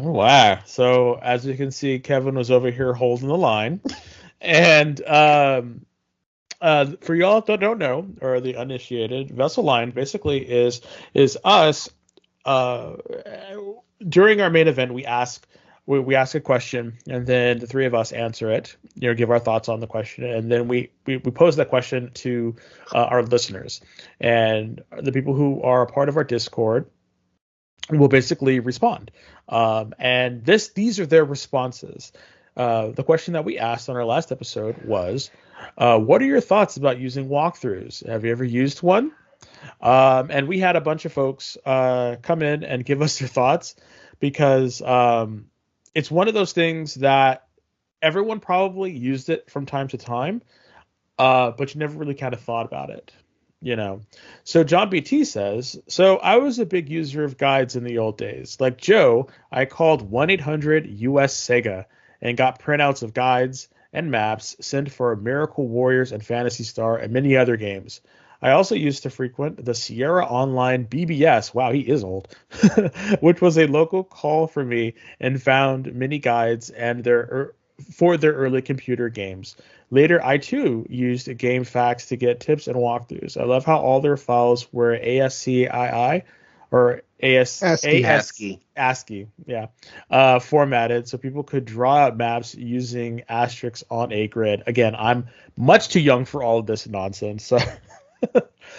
Oh, wow. So as you can see, Kevin was over here holding the line. And for y'all that don't know, or the uninitiated, Vessel Line basically is us. During our main event, we ask a question, and then the three of us answer it. Give our thoughts on the question, and then we pose that question to our listeners, and the people who are a part of our Discord will basically respond. And these are their responses. The question that we asked on our last episode was, what are your thoughts about using walkthroughs? Have you ever used one? And we had a bunch of folks come in and give us their thoughts, because it's one of those things that everyone probably used it from time to time, but you never really kind of thought about it. So John BT says, so I was a big user of guides in the old days. Like Joe, I called 1-800-US-SEGA and got printouts of guides and maps sent for Miracle Warriors and Phantasy Star and many other games. I also used to frequent the Sierra Online BBS, wow, he is old, which was a local call for me, and found many guides and for their early computer games. Later, I too used GameFAQs to get tips and walkthroughs. I love how all their files were ASCII or ASCII, formatted, so people could draw out maps using asterisks on a grid. Again, I'm much too young for all of this nonsense, so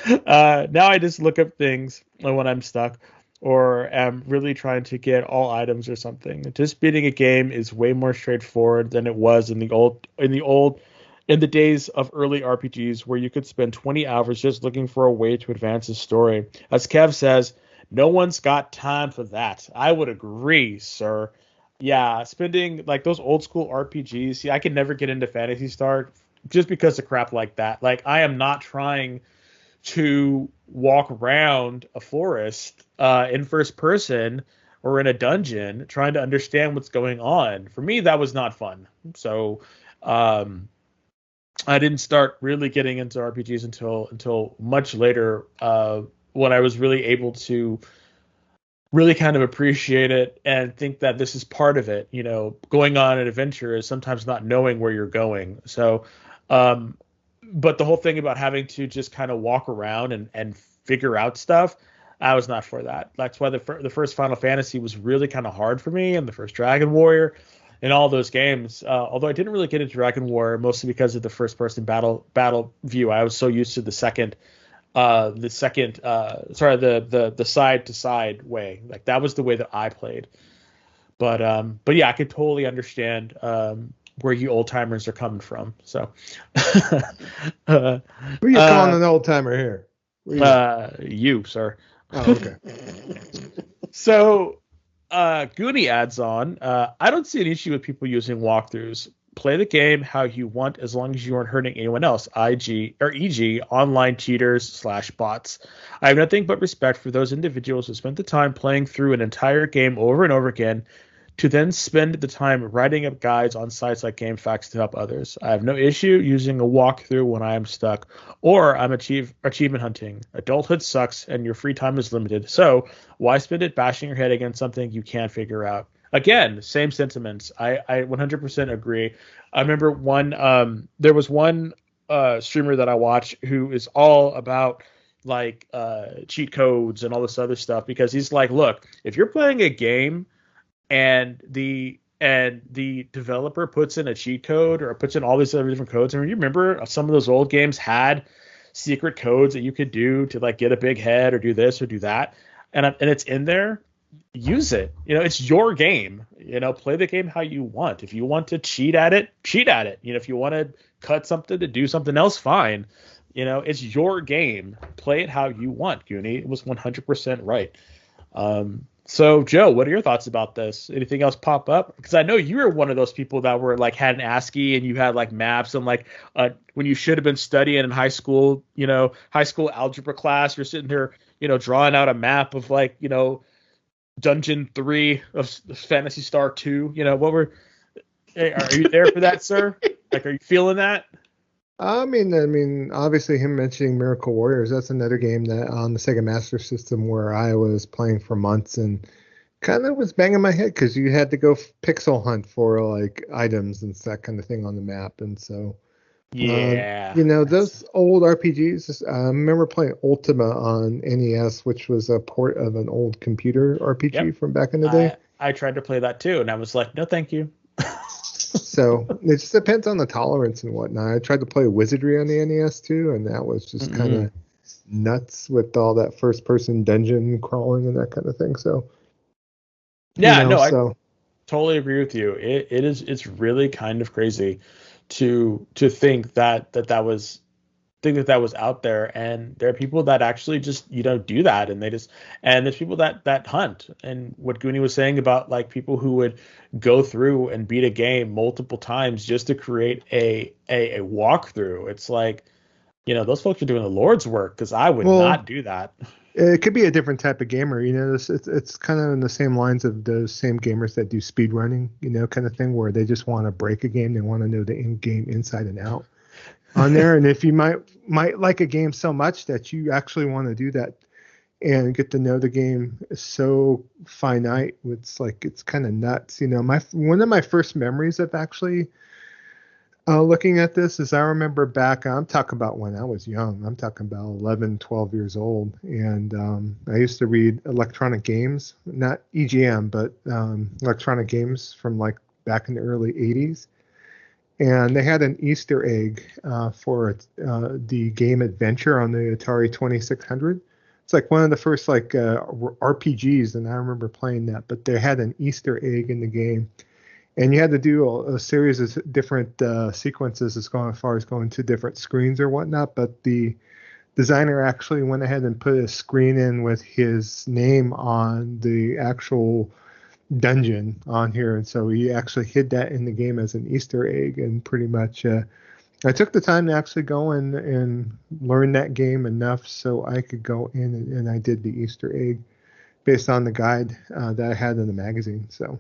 now I just look up things when I'm stuck. or am really trying to get all items or something. Just beating a game is way more straightforward than it was in the days of early RPGs where you could spend 20 hours just looking for a way to advance the story. As Kev says, no one's got time for that. I would agree, sir. Yeah, spending like those old school RPGs. See, I could never get into Phantasy Star just because of crap like that. Like, I am not trying to walk around a forest in first person or in a dungeon trying to understand what's going on. For me, that was not fun. So I didn't start really getting into RPGs until much later, when I was really able to really kind of appreciate it and think that this is part of it. Going on an adventure is sometimes not knowing where you're going. So, um, but the whole thing about having to just kind of walk around and figure out stuff, I was not for that. That's why the first Final Fantasy was really kind of hard for me, and the first Dragon Warrior, and all those games. Although I didn't really get into Dragon Warrior mostly because of the first person battle view. I was so used to the side to side way. Like, that was the way that I played. But yeah, I could totally understand where you old timers are coming from. So, Who are you calling an old timer here? you, sir. Oh, okay. So, Goonie adds on, I don't see an issue with people using walkthroughs. Play the game how you want as long as you aren't hurting anyone else, e.g. online cheaters/bots. I have nothing but respect for those individuals who spent the time playing through an entire game over and over again to then spend the time writing up guides on sites like GameFAQs to help others. I have no issue using a walkthrough when I am stuck or I'm achievement hunting. Adulthood sucks and your free time is limited, so why spend it bashing your head against something you can't figure out? Again, same sentiments. I 100% agree. I remember there was one streamer that I watch who is all about like cheat codes and all this other stuff, because he's like, look, if you're playing a game and the developer puts in a cheat code or puts in all these other different codes. I mean, you remember some of those old games had secret codes that you could do to like get a big head or do this or do that, and it's in there. Use it. It's your game. Play the game how you want. If you want to cheat at it, cheat at it. If you want to cut something to do something else, fine. It's your game. Play it how you want. Goonie was 100% right. So, Joe, what are your thoughts about this? Anything else pop up? Because I know you were one of those people that were like had an ASCII and you had like maps and like when you should have been studying in high school algebra class, you're sitting there, drawing out a map of like, Dungeon 3 of Phantasy Star 2. Are you there for that, sir? Like, are you feeling that? I mean, obviously him mentioning Miracle Warriors, that's another game that on the Sega Master System where I was playing for months and kind of was banging my head because you had to go pixel hunt for like items and that kind of thing on the map. And so, yeah, those old RPGs, I remember playing Ultima on NES, which was a port of an old computer RPG from back in the day. I tried to play that too, and I was like, no, thank you. So it just depends on the tolerance and whatnot. I tried to play Wizardry on the NES too, and that was just kind of nuts with all that first-person dungeon crawling and that kind of thing. So yeah, I totally agree with you. It's really kind of crazy to think that was out there, and there are people that actually just do that, and there's people that hunt. And what Goonie was saying about like people who would go through and beat a game multiple times just to create a walkthrough, it's like, those folks are doing the Lord's work, because I would not do that. It could be a different type of gamer, it's kind of in the same lines of those same gamers that do speed running, kind of thing, where they just want to break a game, they want to know the game inside and out on there. And if you might like a game so much that you actually want to do that and get to know the game so finite, it's kind of nuts. One of my first memories of actually looking at this is I remember back, I'm talking about when I was young, I'm talking about 11, 12 years old. And I used to read electronic games, not EGM, but electronic games from like back in the early 80s. And they had an Easter egg for the game Adventure on the Atari 2600 It's like one of the first like RPGs, and I remember playing that. But they had an Easter egg in the game, and you had to do a series of different sequences as far as going to different screens or whatnot. But the designer actually went ahead and put a screen in with his name on the actual dungeon on here, and so he actually hid that in the game as an Easter egg, and pretty much I took the time to actually go and learn that game enough so I could go in and I did the Easter egg based on the guide that I had in the magazine. So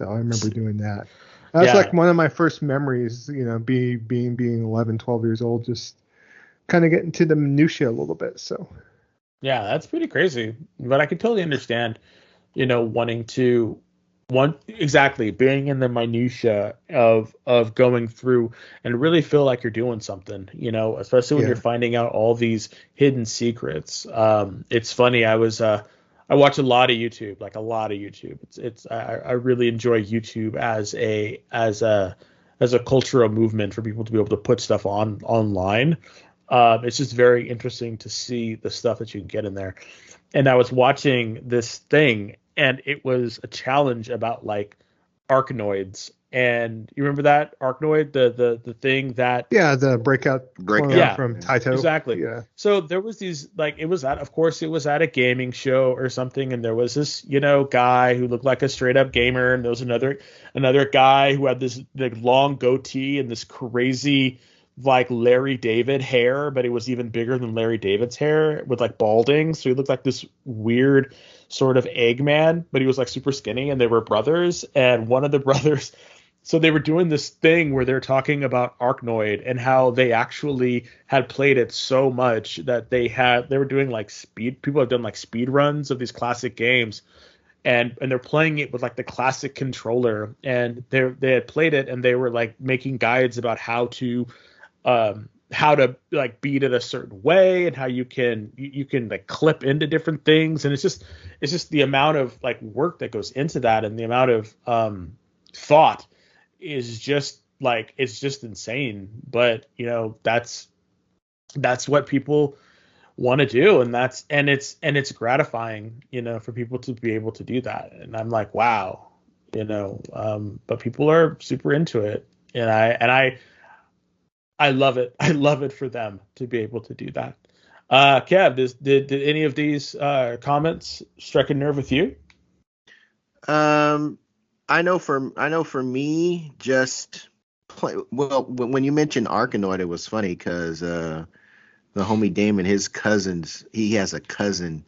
I remember doing that. That's like one of my first memories, being 11, 12 years old, just kind of getting to the minutia a little bit. So yeah, that's pretty crazy, but I can totally understand, wanting to exactly being in the minutia of going through and really feel like you're doing something, especially when you're finding out all these hidden secrets. It's funny. I watch a lot of YouTube, like a lot of YouTube. I really enjoy YouTube as a cultural movement for people to be able to put stuff online. It's just very interesting to see the stuff that you can get in there. And I was watching this thing, and it was a challenge about like Arkanoids. And you remember that Arkanoid, the thing that the breakout from Taito. Exactly. Yeah. So there was these, like, it was at a gaming show or something, and there was this guy who looked like a straight up gamer, and there was another guy who had this like long goatee and this crazy like Larry David hair, but it was even bigger than Larry David's hair with like balding. So he looked like this weird sort of Eggman, but he was like super skinny, and they were brothers. And one of the brothers, so they were doing this thing where they're talking about Arkanoid and how they actually had played it so much that they were doing like people have done like speed runs of these classic games. And they're playing it with like the classic controller, and they had played it, and they were like making guides about how to like beat it a certain way, and how you can like clip into different things. And it's just the amount of like work that goes into that, and the amount of thought is just like, it's just insane. But that's what people want to do, and it's gratifying, for people to be able to do that. And I'm like, wow, but people are super into it, and I love it. I love it for them to be able to do that. Kev, did any of these comments strike a nerve with you? I know for me, just when you mentioned Arkanoid, it was funny because the homie Damon, his cousins, he has a cousin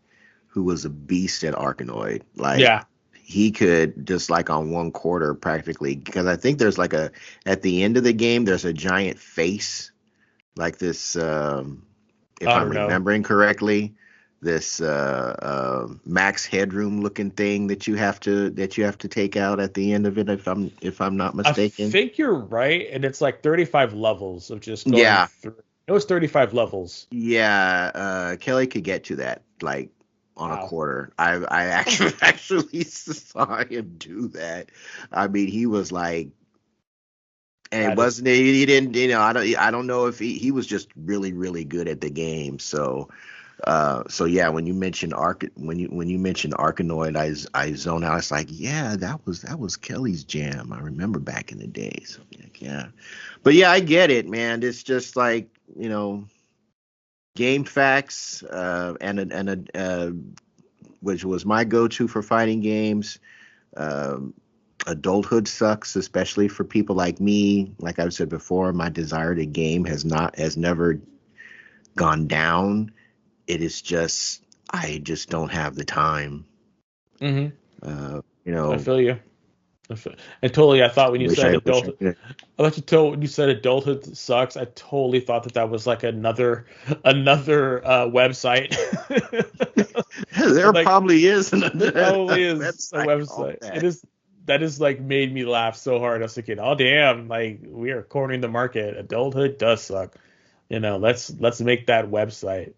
who was a beast at Arkanoid. Like, yeah. He could just like on one quarter practically, because I think there's like at the end of the game, there's a giant face like this. If I'm remembering correctly, this max headroom looking thing that you have to take out at the end of it. If I'm not mistaken, I think you're right, and it's like 35 levels of just going through. It was 35 levels. Yeah, Kelly could get to that like on a quarter. I actually saw him do that. I mean, he was like, and he didn't, I don't know if he was just really, really good at the game. So yeah, when you mentioned Arkanoid, I zone out. It's like, yeah, that was Kelly's jam. I remember back in the day. So yeah. But yeah, I get it, man. It's just like, Game Facts, which was my go-to for fighting games. Adulthood sucks, especially for people like me. Like I've said before, my desire to game has never gone down. It is just, I just don't have the time. Mm-hmm. I feel you. And totally, I thought when you said adulthood, when you said adulthood sucks, I totally thought that was like another website. There like, probably is. There probably is a website. That is like made me laugh so hard. I was thinking, oh damn, like we are cornering the market. Adulthood does suck. Let's make that website.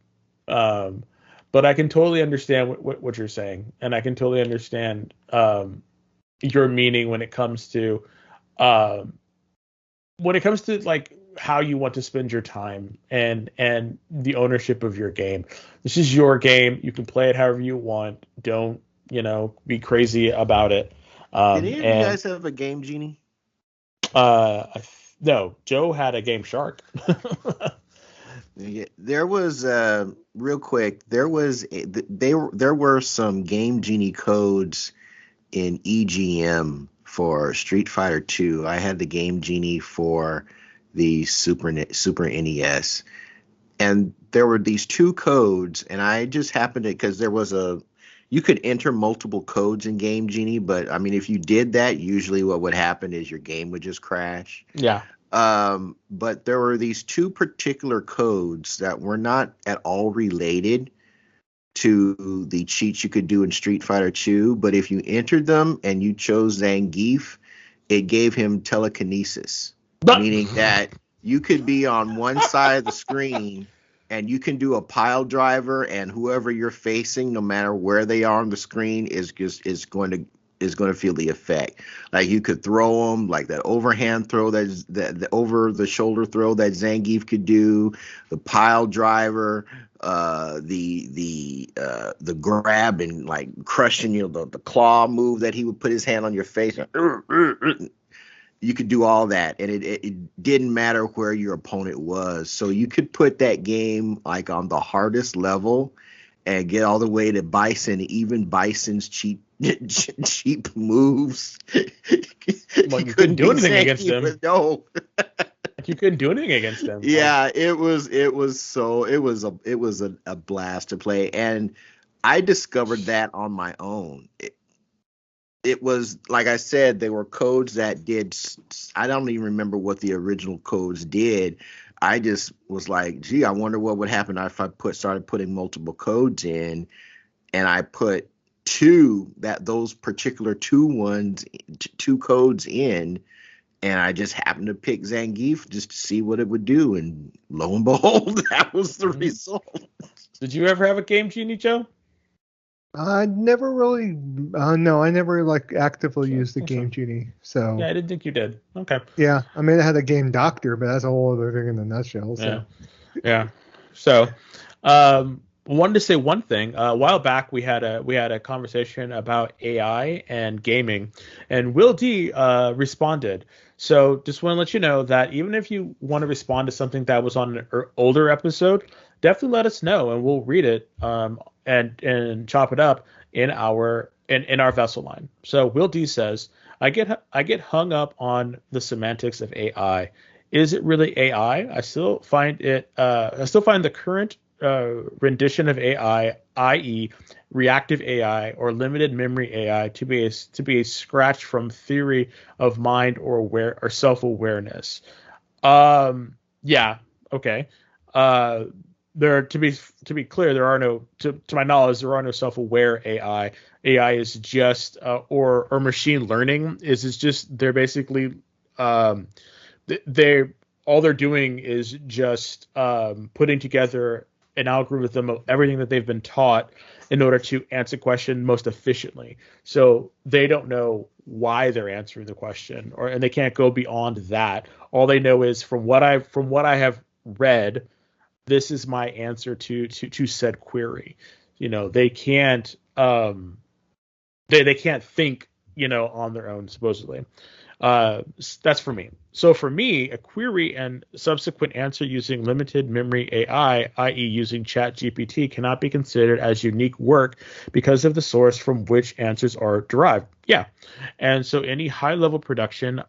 But I can totally understand what you're saying, and I can totally understand your meaning when it comes to like how you want to spend your time and the ownership of your game. This is your game. You can play it however you want. Don't, be crazy about it. Did any of you guys have a Game Genie? No, Joe had a Game Shark. Yeah, there was real quick. There were some Game Genie codes in EGM for Street Fighter 2. I had the Game Genie for the Super NES, and there were these two codes, and I just happened to, because you could enter multiple codes in Game Genie, but I mean, if you did that, usually what would happen is your game would just crash. Yeah. But there were these two particular codes that were not at all related to the cheats you could do in Street Fighter 2, but if you entered them and you chose Zangief, it gave him telekinesis, meaning that you could be on one side of the screen and you can do a pile driver, and whoever you're facing, no matter where they are on the screen, is going to feel the effect. Like you could throw them, like that overhand throw, the over the shoulder throw that Zangief could do, the pile driver, the grab and like crushing, the claw move that he would put his hand on your face. You could do all that, and it didn't matter where your opponent was. So you could put that game like on the hardest level and get all the way to Bison, even Bison's cheap moves. Well, you couldn't do anything against them. No. You couldn't do anything against them. Yeah, it was a blast to play, and I discovered that on my own. It was, like I said, they were codes that did. I don't even remember what the original codes did. I just was like, gee, I wonder what would happen if I started putting multiple codes in, and I put those particular two codes in, and I just happened to pick Zangief just to see what it would do, and lo and behold, that was the result. Did you ever have a Game Genie, Joe? I never really, no, I never actively used the Game Genie. So yeah, I didn't think you did. Okay. Yeah, I mean, I had a Game Doctor, but that's a whole other thing in a nutshell. So. Yeah. So, wanted to say one thing. A while back, we had a conversation about AI and gaming, and Will D responded. So, just want to let you know that even if you want to respond to something that was on an older episode, definitely let us know, and we'll read it. And chop it up in our vessel line. So Will D says, I get hung up on the semantics of AI. Is it really AI? I still find the current rendition of AI, i.e., reactive AI or limited memory AI, to be a scratch from theory of mind or self-awareness. Yeah, okay. To be clear, there are no, to my knowledge, there are no self-aware AI. AI is just or machine learning is just, they're basically all they're doing is just putting together an algorithm of everything that they've been taught in order to answer the question most efficiently. So they don't know why they're answering the question, and they can't go beyond that. All they know is from what I have read, this is my answer to said query. They can't they can't think, on their own, supposedly. That's for me. So for me, a query and subsequent answer using limited memory AI, i.e. using ChatGPT, cannot be considered as unique work because of the source from which answers are derived. Yeah. And so any high-level production,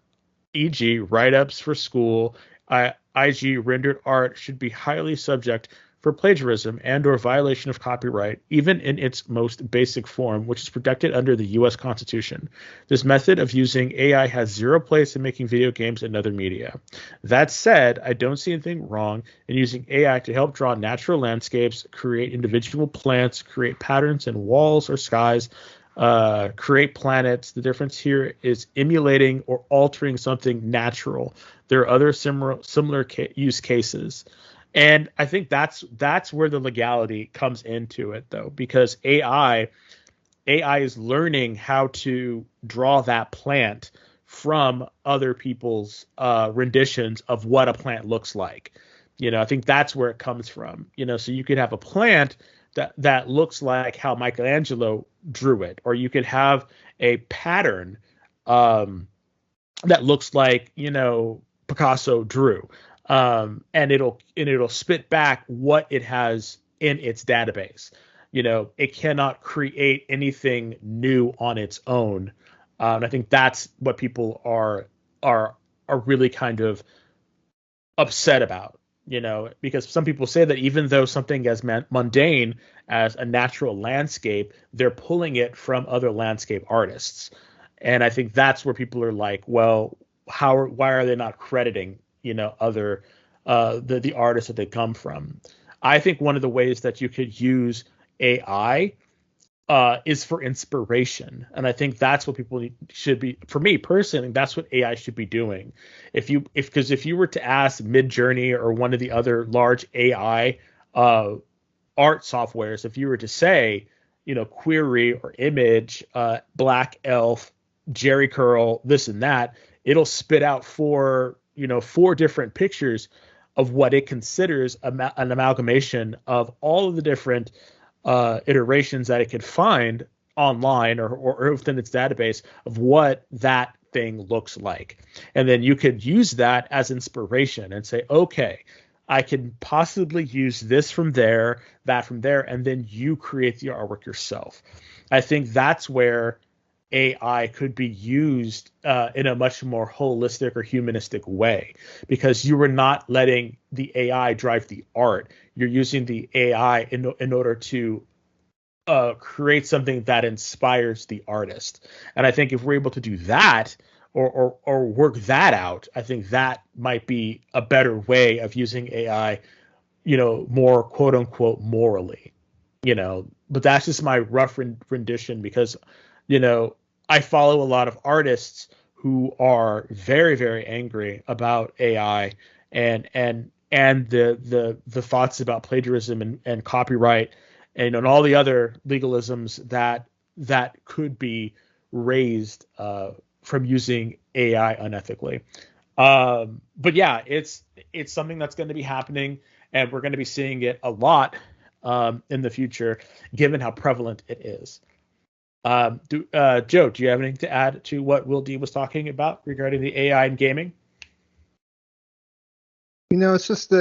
e.g. write-ups for school, IG rendered art, should be highly subject for plagiarism and or violation of copyright, even in its most basic form, which is protected under the U.S. Constitution. This method of using AI has zero place in making video games and other media. That said, I don't see anything wrong in using AI to help draw natural landscapes, create individual plants, create patterns in walls or skies, create planets. The difference here is emulating or altering something natural. There are other similar use cases. And I think that's where the legality comes into it, though, because AI is learning how to draw that plant from other people's renditions of what a plant looks like. I think that's where it comes from. So you could have a plant that looks like how Michelangelo drew it, or you could have a pattern that looks like Picasso drew, and it'll spit back what it has in its database. It cannot create anything new on its own. And I think that's what people are really kind of upset about. Because some people say that even though something as mundane as a natural landscape, they're pulling it from other landscape artists. And I think that's where people are like, well, why are they not crediting, other the artists that they come from? I think one of the ways that you could use AI is for inspiration, and I think that's what people should be. For me personally, that's what AI should be doing. Because if you were to ask Midjourney or one of the other large AI art softwares, if you were to say, query or image Black Elf, Jerry Curl, this and that, it'll spit out four different pictures of what it considers an amalgamation of all of the different iterations that it could find online or within its database of what that thing looks like. And then you could use that as inspiration and say, okay, I can possibly use this from there, that from there, and then you create the artwork yourself. I think that's where AI could be used in a much more holistic or humanistic way, because you are not letting the AI drive the art. You're using the AI in order to create something that inspires the artist. And I think if we're able to do that or work that out, I think that might be a better way of using AI, more quote unquote morally. But that's just my rough rendition, because I follow a lot of artists who are very, very angry about AI and the thoughts about plagiarism and copyright and all the other legalisms that could be raised from using AI unethically. But yeah, it's something that's going to be happening, and we're going to be seeing it a lot in the future, given how prevalent it is. Joe, do you have anything to add to what Will D was talking about regarding the AI in gaming? It's just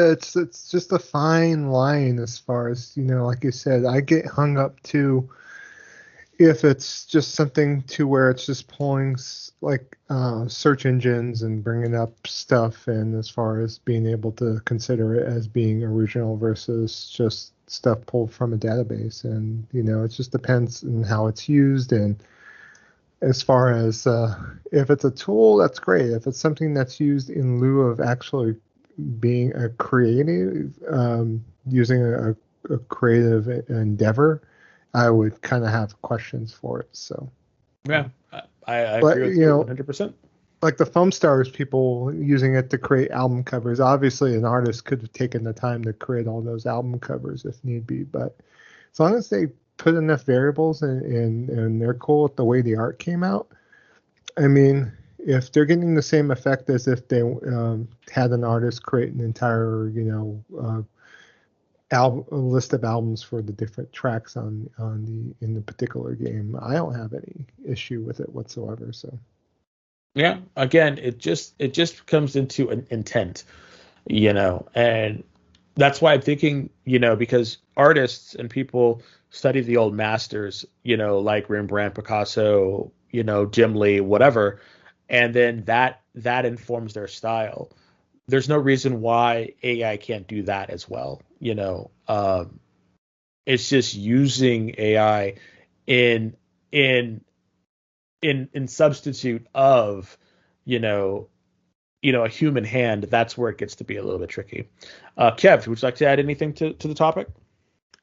a fine line as far as, like you said, I get hung up to if it's just something to where it's just pulling like search engines and bringing up stuff, and as far as being able to consider it as being original versus just stuff pulled from a database. And it just depends on how it's used. And as far as if it's a tool, that's great. If it's something that's used in lieu of actually being a creative, using a creative endeavor, I would kind of have questions for it. So yeah, I agree with you 100%. Like the foam stars, people using it to create album covers. Obviously, an artist could have taken the time to create all those album covers if need be. But as long as they put enough variables and they're cool with the way the art came out, I mean, if they're getting the same effect as if they had an artist create an entire, list of albums for the different tracks in the particular game, I don't have any issue with it whatsoever. So. Yeah, again, it just comes into an intent, and that's why I'm thinking, because artists and people study the old masters, like Rembrandt, Picasso, Jim Lee, whatever, and then that informs their style. There's no reason why AI can't do that as well. It's just using AI in substitute of, a human hand. That's where it gets to be a little bit tricky. Kev, would you like to add anything to the topic?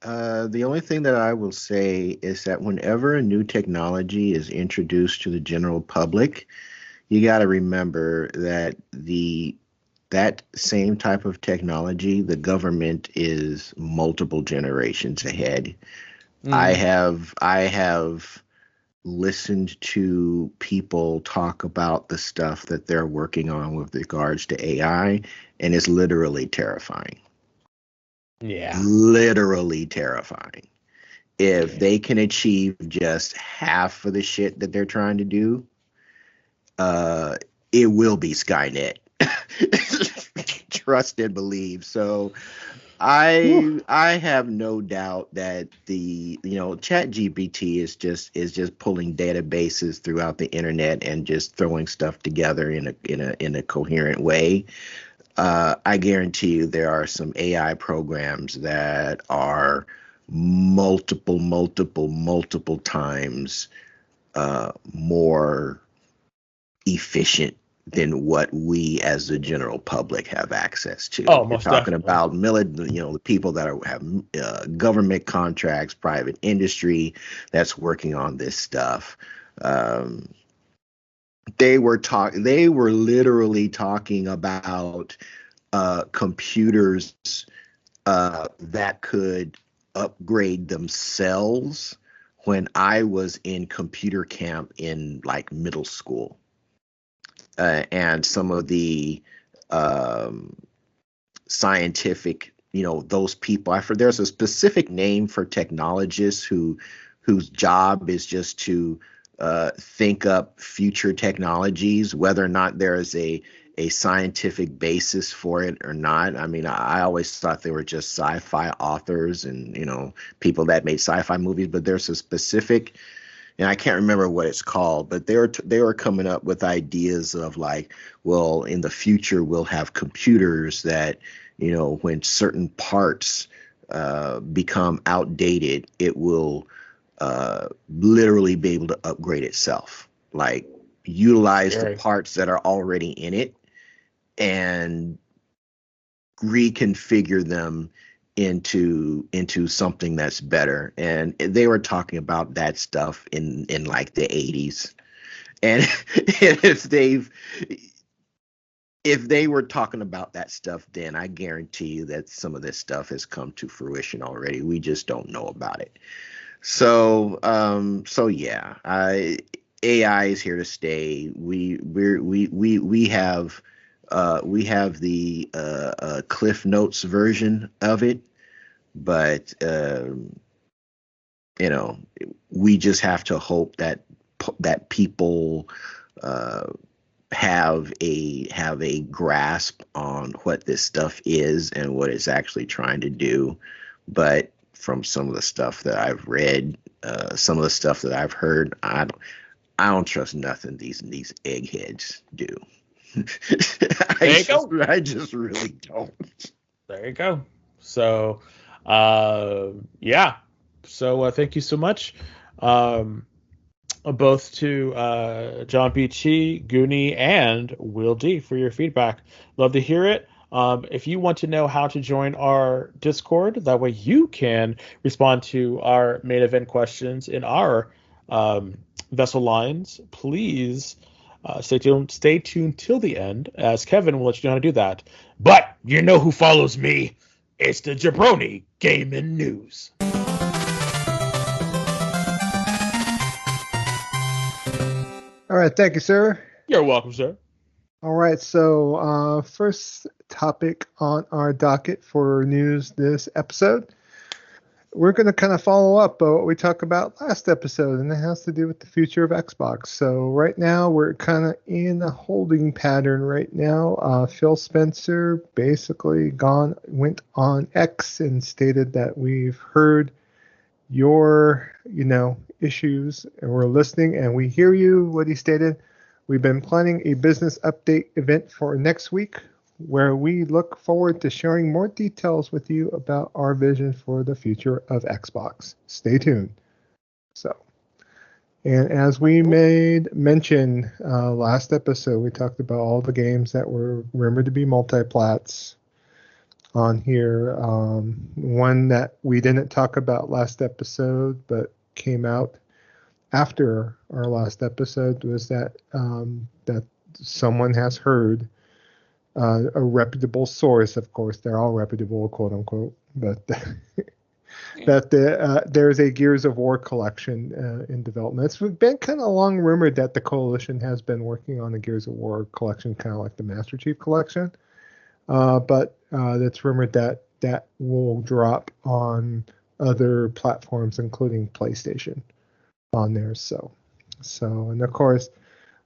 The only thing that I will say is that whenever a new technology is introduced to the general public, you got to remember that that same type of technology, the government is multiple generations ahead. I have listened to people talk about the stuff that they're working on with regards to AI, and it's literally terrifying. Yeah. Literally terrifying. If they can achieve just half of the shit that they're trying to do, it will be Skynet. Trust and believe. So I have no doubt that Chat GPT is just pulling databases throughout the internet and just throwing stuff together in a coherent way. I guarantee you there are some AI programs that are multiple times more efficient than what we as the general public have access to. Oh, You're most talking definitely. about the people that have government contracts, private industry that's working on this stuff. Um, they were literally talking about computers that could upgrade themselves when I was in computer camp in like middle school. And some of the um, scientific, those people. There's a specific name for technologists whose job is just to think up future technologies, whether or not there is a scientific basis for it or not. I mean, I always thought they were just sci-fi authors and people that made sci-fi movies, but there's a specific, and I can't remember what it's called, but they were coming up with ideas of like, well, in the future we'll have computers that, when certain parts become outdated, it will literally be able to upgrade itself, like utilize the parts that are already in it and reconfigure them into something that's better. And they were talking about that stuff in like the 80s. And if they were talking about that stuff then, I guarantee you that some of this stuff has come to fruition already. We just don't know about it. So yeah, AI is here to stay. We have the Cliff Notes version of it, but we just have to hope that people have a grasp on what this stuff is and what it's actually trying to do. But from some of the stuff that I've read, some of the stuff that I've heard, I don't trust nothing these eggheads do. I just really don't. There you go. So, yeah. So thank you so much, both to John Beachy, Goonie, and Will D for your feedback. Love to hear it. If you want to know how to join our Discord, that way you can respond to our main event questions in our vessel lines, please stay tuned till the end, as Kevin will let you know how to do that. But you know who follows me? It's the Jabroni Gaming News. All right, thank you, sir. You're welcome, sir. All right, so first topic on our docket for news this episode. We're going to kind of follow up what we talked about last episode, and it has to do with the future of Xbox. So right now, we're kind of in a holding pattern right now. Phil Spencer basically went on X and stated that we've heard your, issues, and we're listening, and we hear you, what he stated. We've been planning a business update event for next week, where we look forward to sharing more details with you about our vision for the future of Xbox. Stay tuned. So, and as we made mention last episode, we talked about all the games that were rumored to be multi-plats on here. One that we didn't talk about last episode, but came out after our last episode, was that that someone has heard. A reputable source, of course, they're all reputable, quote unquote, but that there's a Gears of War collection in development. It's been kind of long rumored that the Coalition has been working on the Gears of War collection, kind of like the Master Chief collection. But it's rumored that that will drop on other platforms, including PlayStation, on there. So, and of course,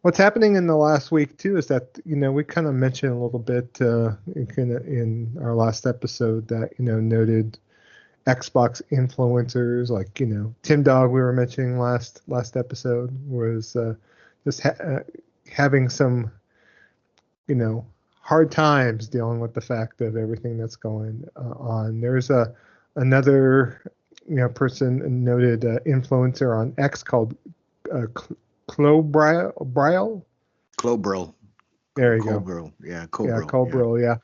what's happening in the last week too is that we kind of mentioned a little bit in our last episode that noted Xbox influencers like Tim Dog we were mentioning last episode was just having some hard times dealing with the fact of everything that's going on. There's another person noted influencer on X called Clobril. Clobril. There you go. Yeah, Clobril. Yeah, Clobril. Yeah.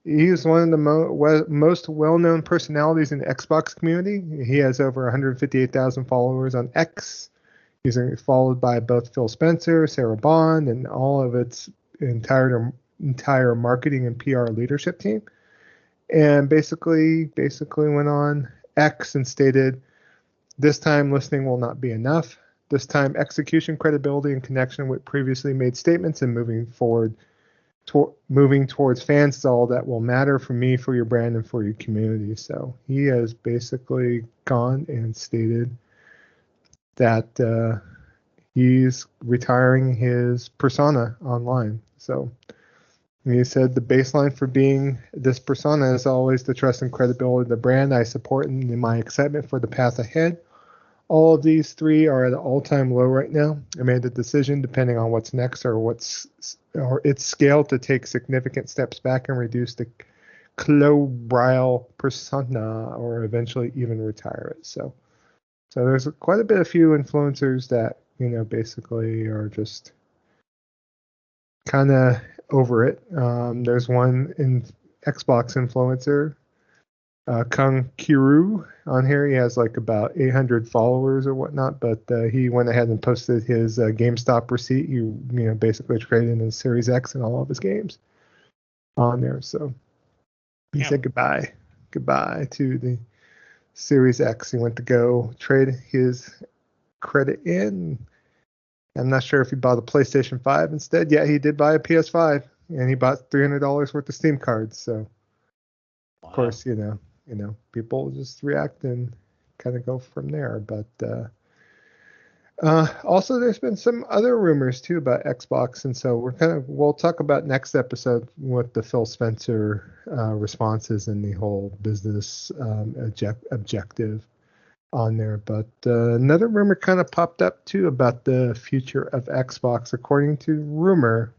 He's one of the most well-known personalities in the Xbox community. He has over 158,000 followers on X. He's followed by both Phil Spencer, Sarah Bond, and all of its entire marketing and PR leadership team. And basically went on X and stated, "This time listening will not be enough. This time execution, credibility, and connection with previously made statements and moving towards fans is all that will matter for me, for your brand, and for your community." So he has basically gone and stated that he's retiring his persona online. So he said, "The baseline for being this persona is always the trust and credibility of the brand I support and my excitement for the path ahead. All of these three are at an all-time low right now. I made the decision, depending on what's next or its scale, to take significant steps back and reduce the Clobril persona, or eventually even retire it." So there's quite a bit of few influencers that basically are just kind of over it. There's one in Xbox influencer, Kung Kiru, on here. He has like about 800 followers or whatnot, but he went ahead and posted his GameStop receipt. You basically traded in Series X and all of his games on there. So he said goodbye to the Series X. He went to go trade his credit in. I'm not sure if he bought a PlayStation 5 instead. Yeah, he did buy a PS5, and he bought $300 worth of Steam cards. So, Of course, people just react and kind of go from there. But also, there's been some other rumors too about Xbox, and so we'll talk about next episode what the Phil Spencer responses and the whole business objective on there. But another rumor kind of popped up too about the future of Xbox. According to rumor,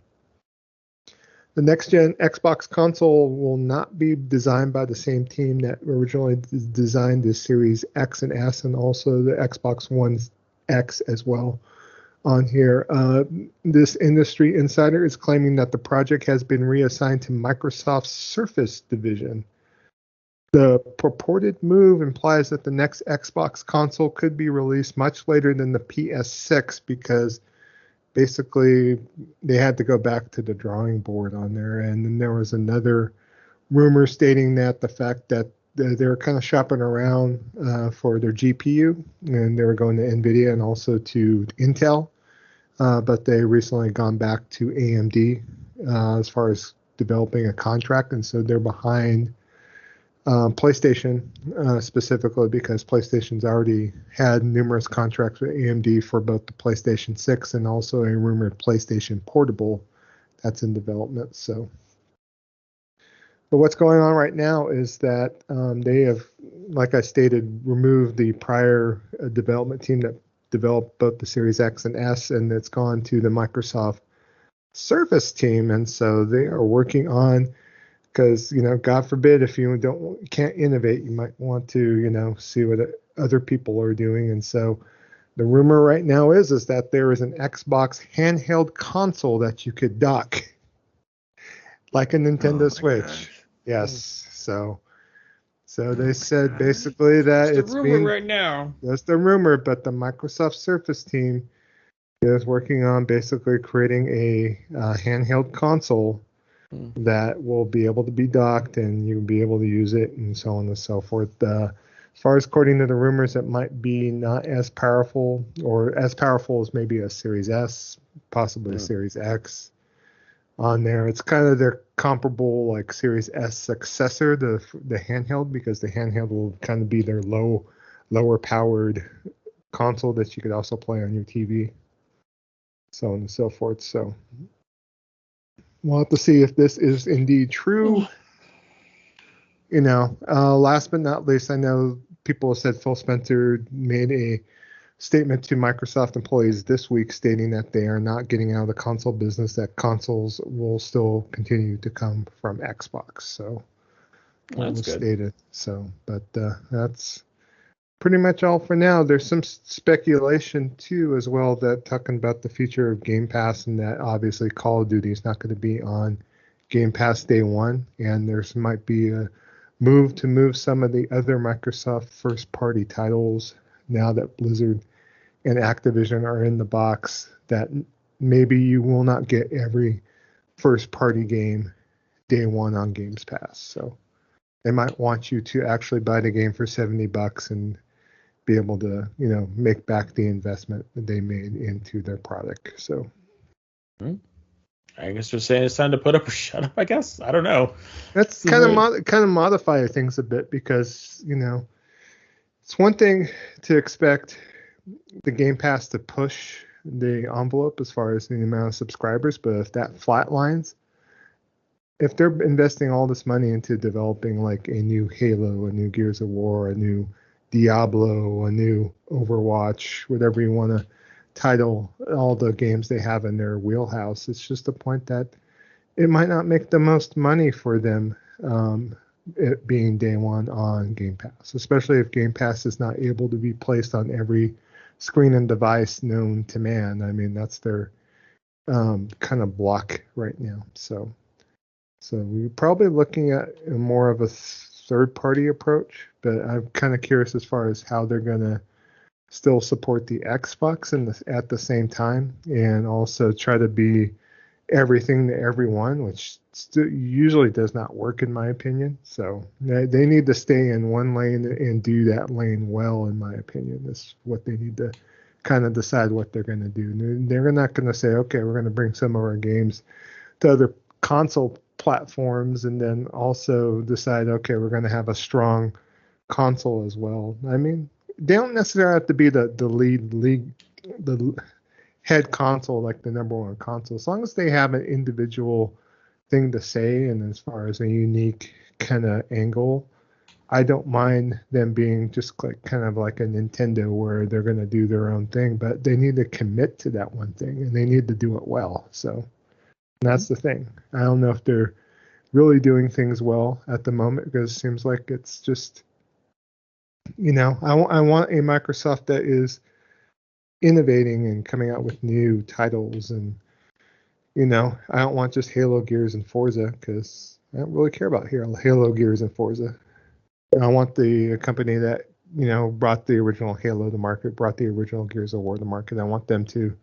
the next gen Xbox console will not be designed by the same team that originally designed the Series X and S, and also the Xbox One X as well. On here, this industry insider is claiming that the project has been reassigned to Microsoft's Surface division. The purported move implies that the next Xbox console could be released much later than the PS6, because basically they had to go back to the drawing board on there. And then there was another rumor stating that the fact that they were kind of shopping around for their GPU, and they were going to NVIDIA and also to Intel, but they recently gone back to AMD as far as developing a contract, and so they're behind PlayStation specifically, because PlayStation's already had numerous contracts with AMD for both the PlayStation 6 and also a rumored PlayStation Portable that's in development. So, but what's going on right now is that they have, like I stated, removed the prior development team that developed both the Series X and S, and it's gone to the Microsoft Surface team, and so they are working on, because God forbid, if you can't innovate, you might want to see what other people are doing. And so the rumor right now is that there is an Xbox handheld console that you could dock like a Nintendo Switch. Gosh. Yes. So they said basically that it's the rumor right now. That's the rumor, but the Microsoft Surface team is working on basically creating a handheld console that will be able to be docked, and you'll be able to use it, and so on and so forth. As far as according to the rumors, it might be not as powerful, or as powerful as maybe a Series S, possibly a Series X on there. It's kind of their comparable like Series S successor, the handheld, because the handheld will kind of be their lower powered console that you could also play on your TV, so on and so forth. So we'll have to see if this is indeed true. Last but not least, I know people have said Phil Spencer made a statement to Microsoft employees this week stating that they are not getting out of the console business, that consoles will still continue to come from Xbox. So That's good. Stated. So, but that's pretty much all for now. There's some speculation too as well, that talking about the future of Game Pass, and that obviously Call of Duty is not going to be on Game Pass day one, and there's might be a move to move some of the other Microsoft first party titles now that Blizzard and Activision are in the box, that maybe you will not get every first party game day one on Games Pass. So they might want you to actually buy the game for $70 and be able to, make back the investment that they made into their product. So I guess they're saying it's time to put up or shut up, I guess. I don't know. That's kind of modify things a bit, because, it's one thing to expect the Game Pass to push the envelope as far as the amount of subscribers, but if that flatlines, if they're investing all this money into developing like a new Halo, a new Gears of War, a new Diablo, a new Overwatch, whatever you want to title all the games they have in their wheelhouse, it's just a point that it might not make the most money for them, it being day one on Game Pass, especially if Game Pass is not able to be placed on every screen and device known to man. I mean, that's their kind of block right now. So we're probably looking at more of a third-party approach, but I'm kind of curious as far as how they're going to still support the Xbox at the same time, and also try to be everything to everyone, which usually does not work in my opinion. So they need to stay in one lane and do that lane well, in my opinion. Is what they need to kind of decide what they're going to do. They're not going to say, okay, we're going to bring some of our games to other console platforms and then also decide, okay, we're going to have a strong console as well. I mean, they don't necessarily have to be the head console, like the number one console, as long as they have an individual thing to say, and as far as a unique kind of angle, I don't mind them being just like kind of like a Nintendo where they're going to do their own thing, but they need to commit to that one thing and they need to do it well. So that's the thing. I don't know if they're really doing things well at the moment, because it seems like it's just, I want a Microsoft that is innovating and coming out with new titles, and I don't want just Halo, Gears, and Forza, because I don't really care about Halo, Gears, and Forza. I want the company that brought the original Halo to market, brought the original Gears of War to market. I want them to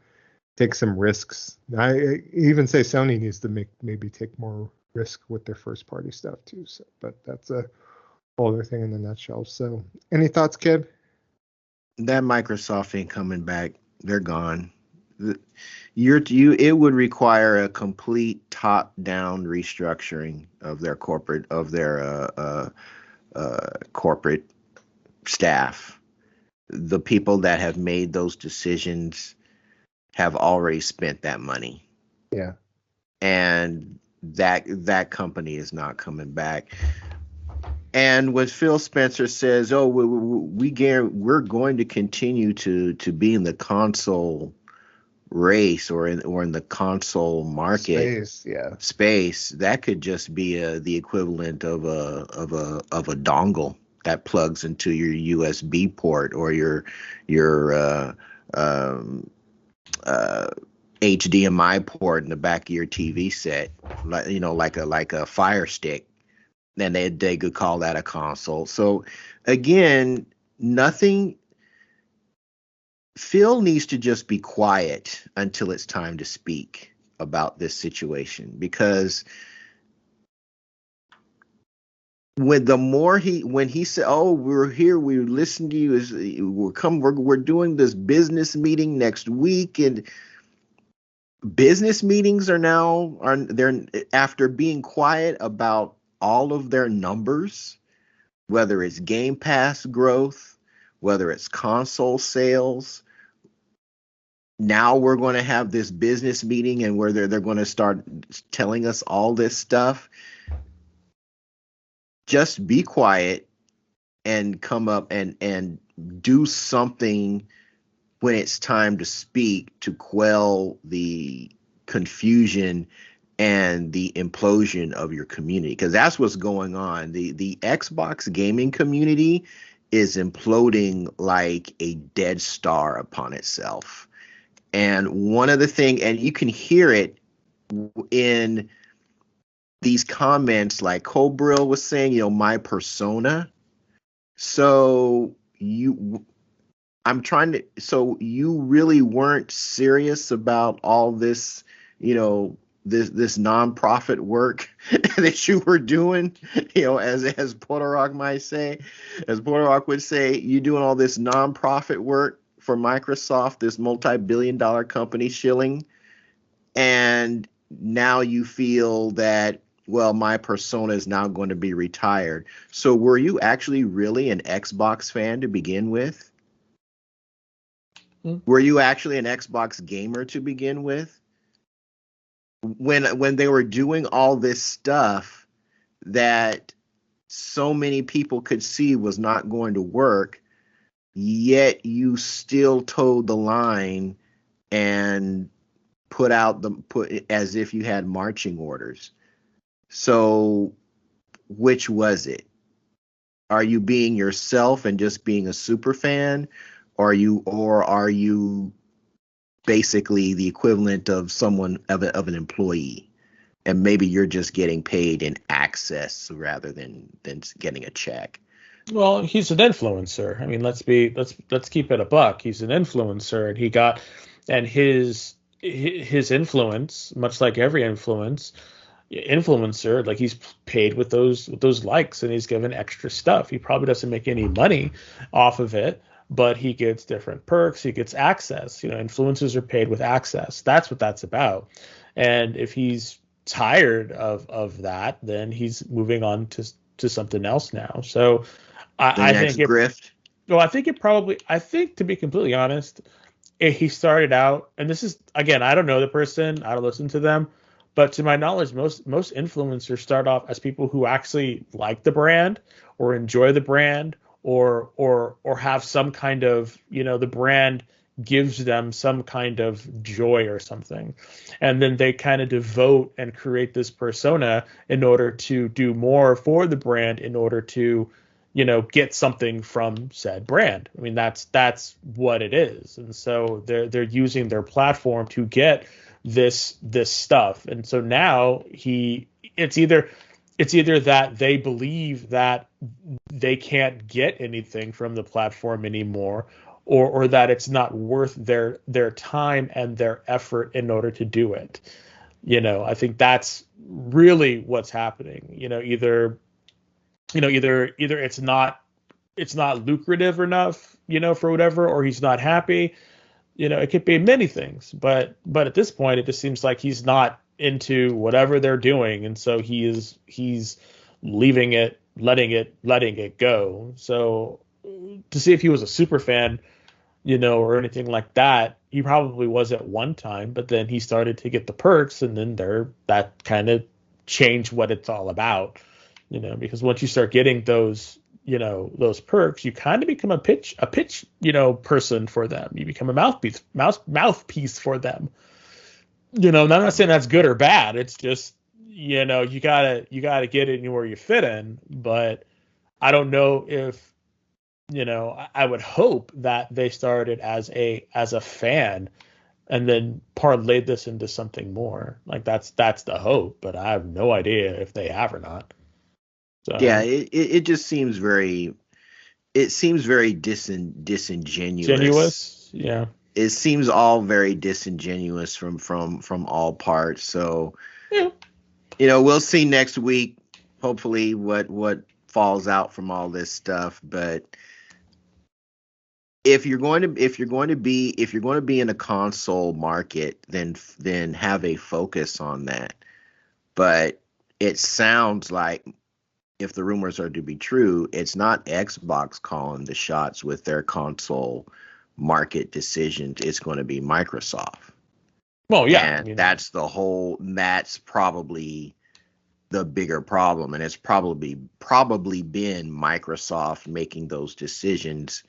take some risks. I even say Sony needs to maybe take more risk with their first party stuff too. So, but that's a whole other thing in a nutshell. So, any thoughts, Kib? That Microsoft ain't coming back. They're gone. It would require a complete top-down restructuring of their corporate staff. The people that have made those decisions have already spent that money. Yeah. And that company is not coming back. And when Phil Spencer says, "Oh, we're going to continue to be in the console race or in the console market space," that could just be the equivalent of a dongle that plugs into your USB port or your HDMI port in the back of your TV set, like a Fire Stick. And they could call that a console. So again, nothing. Phil needs to just be quiet until it's time to speak about this situation, because when he said, "Oh, we're here, we listen to you," we're doing this business meeting next week, and business meetings are they're after being quiet about all of their numbers, whether it's Game Pass growth, whether it's console sales. Now we're going to have this business meeting and where they're going to start telling us all this stuff. Just be quiet and come up and do something when it's time to speak to quell the confusion and the implosion of your community, because that's what's going on. The Xbox gaming community is imploding like a dead star upon itself. And one of the things, and you can hear it in these comments, like Cobrill was saying, my persona. So you really weren't serious about all this, this nonprofit work that you were doing, as Porter might say, as Porter would say, you doing all this nonprofit work for Microsoft, this multi-billion-dollar company shilling, and now you feel that, well, my persona is now going to be retired. So were you actually really an Xbox fan to begin with? Were you actually an Xbox gamer to begin with? When they were doing all this stuff that so many people could see was not going to work, yet you still towed the line and put as if you had marching orders. So which was it? Are you being yourself and just being a super fan? Or are you basically the equivalent of someone of an employee, and maybe you're just getting paid in access rather than getting a check? Well, he's an influencer. I mean, let's keep it a buck. He's an influencer, and his influence, much like every influencer, like, he's paid with those likes, and he's given extra stuff. He probably doesn't make any money off of it, but he gets different perks. He gets access. Influencers are paid with access. That's what that's about. And if he's tired of that, then he's moving on to something else now. So I think grift. Well, I think, to be completely honest, he started out, and this is, again, I don't know the person, I don't listen to them, but to my knowledge, most influencers start off as people who actually like the brand or enjoy the brand, or have some kind of, the brand gives them some kind of joy or something. And then they kind of devote and create this persona in order to do more for the brand, in order to, get something from said brand. I mean, that's what it is. And so they're using their platform to get this stuff. And so now it's either that they believe that they can't get anything from the platform anymore, or that it's not worth their time and their effort in order to do it. I think that's really what's happening. Either it's not lucrative enough, for whatever, or he's not happy. It could be many things, but at this point, it just seems like he's not into whatever they're doing, and so he's leaving it, letting it go. So to see if he was a super fan, or anything like that, he probably was at one time, but then he started to get the perks, and then that kind of changed what it's all about. Because once you start getting those perks, you kind of become a pitch person for them. You become a mouthpiece for them. And I'm not saying that's good or bad. It's just, you gotta get in where you fit in. But I don't know if, I would hope that they started as a fan and then parlayed this into something more. Like, that's the hope, but I have no idea if they have or not. So. Yeah, it just seems very disingenuous. Yeah. It seems all very disingenuous from all parts. So, yeah. We'll see next week, hopefully, what falls out from all this stuff, but if you're going to be in a console market, then have a focus on that. But it sounds like, if the rumors are to be true, it's not Xbox calling the shots with their console market decisions. It's going to be Microsoft. Well, yeah, And that's probably the bigger problem. And it's probably been Microsoft making those decisions.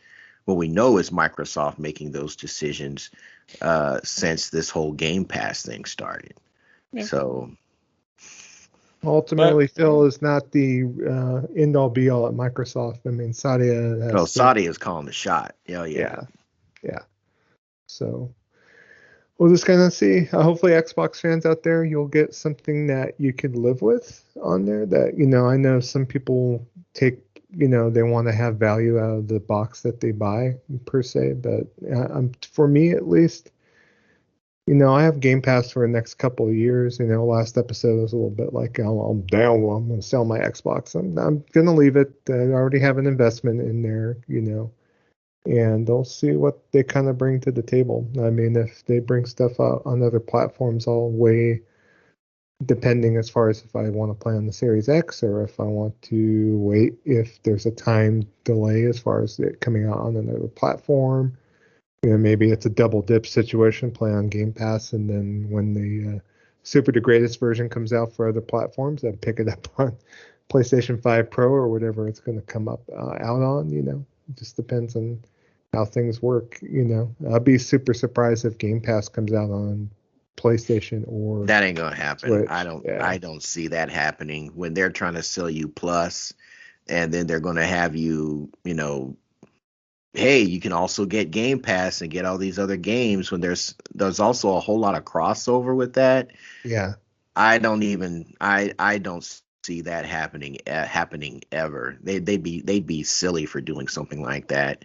Well, we know it's Microsoft making those decisions since this whole Game Pass thing started. Yeah. So ultimately, Phil is not the end all be all at Microsoft. I mean, Satya Satya is calling the shot. Yeah. So we'll just kind of see. Hopefully, Xbox fans out there, you'll get something that you can live with on there. That, I know some people take, they want to have value out of the box that they buy per se. But for me, at least, I have Game Pass for the next couple of years. Last episode was a little bit like, I'm down. Well, I'm going to sell my Xbox. I'm going to leave it. I already have an investment in there, and they'll see what they kind of bring to the table. I mean, if they bring stuff out on other platforms, I'll weigh, depending as far as if I want to play on the Series X or if I want to wait if there's a time delay as far as it coming out on another platform. Maybe it's a double dip situation, play on Game Pass, and then when the Super the Greatest version comes out for other platforms, I'd pick it up on PlayStation 5 Pro or whatever it's going to come up out on. It just depends on how things work. I'll be super surprised if Game Pass comes out on PlayStation or that ain't gonna happen. Switch. I don't see that happening when they're trying to sell you Plus, and then they're going to have you, hey, you can also get Game Pass and get all these other games when there's also a whole lot of crossover with that. Yeah. I don't see that happening ever. They'd be silly for doing something like that.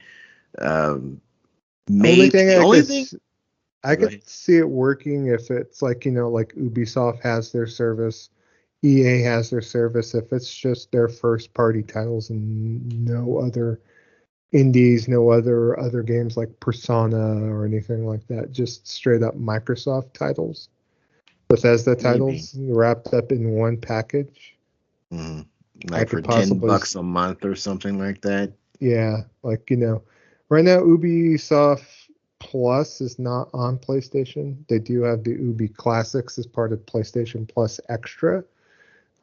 I could see it working if it's like, like Ubisoft has their service, EA has their service. If it's just their first party titles and no other indies, no other games like Persona or anything like that, just straight up Microsoft titles, Bethesda titles wrapped up in one package. Like for $10 a month or something like that. Yeah, like right now Ubisoft Plus is not on PlayStation. They do have the Ubi Classics as part of PlayStation Plus Extra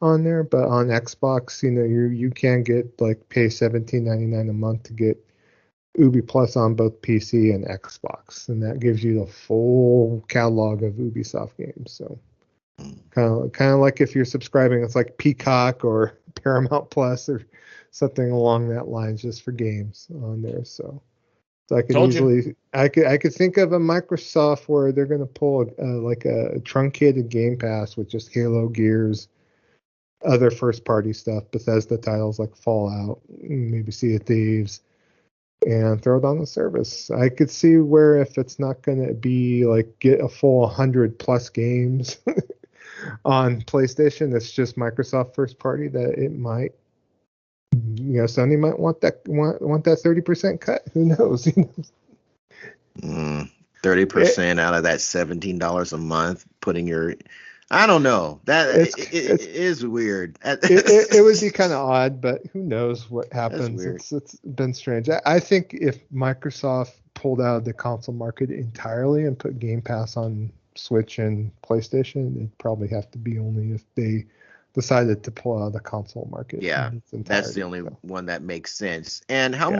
on there, but on Xbox, you can get pay $17.99 a month to get Ubi Plus on both PC and Xbox, and that gives you the full catalog of Ubisoft games. So kind of like if you're subscribing, it's like Peacock or Paramount Plus or something along that lines, just for games on there. So I could I could think of a Microsoft where they're going to pull a truncated Game Pass with just Halo, Gears, other first party stuff, Bethesda titles like Fallout, maybe Sea of Thieves, and throw it on the service. I could see where if it's not going to be get a full 100 plus games on PlayStation, it's just Microsoft first party, that it might, Sony might want that 30% cut. Who knows? 30% out of that $17 a month, putting your, I don't know, that it is weird. It would be kind of odd, but who knows what happens. It's been strange. I think if Microsoft pulled out of the console market entirely and put Game Pass on Switch and PlayStation, it'd probably have to be only if they decided to pull out of the console market. Yeah, that's the only one that makes sense. And how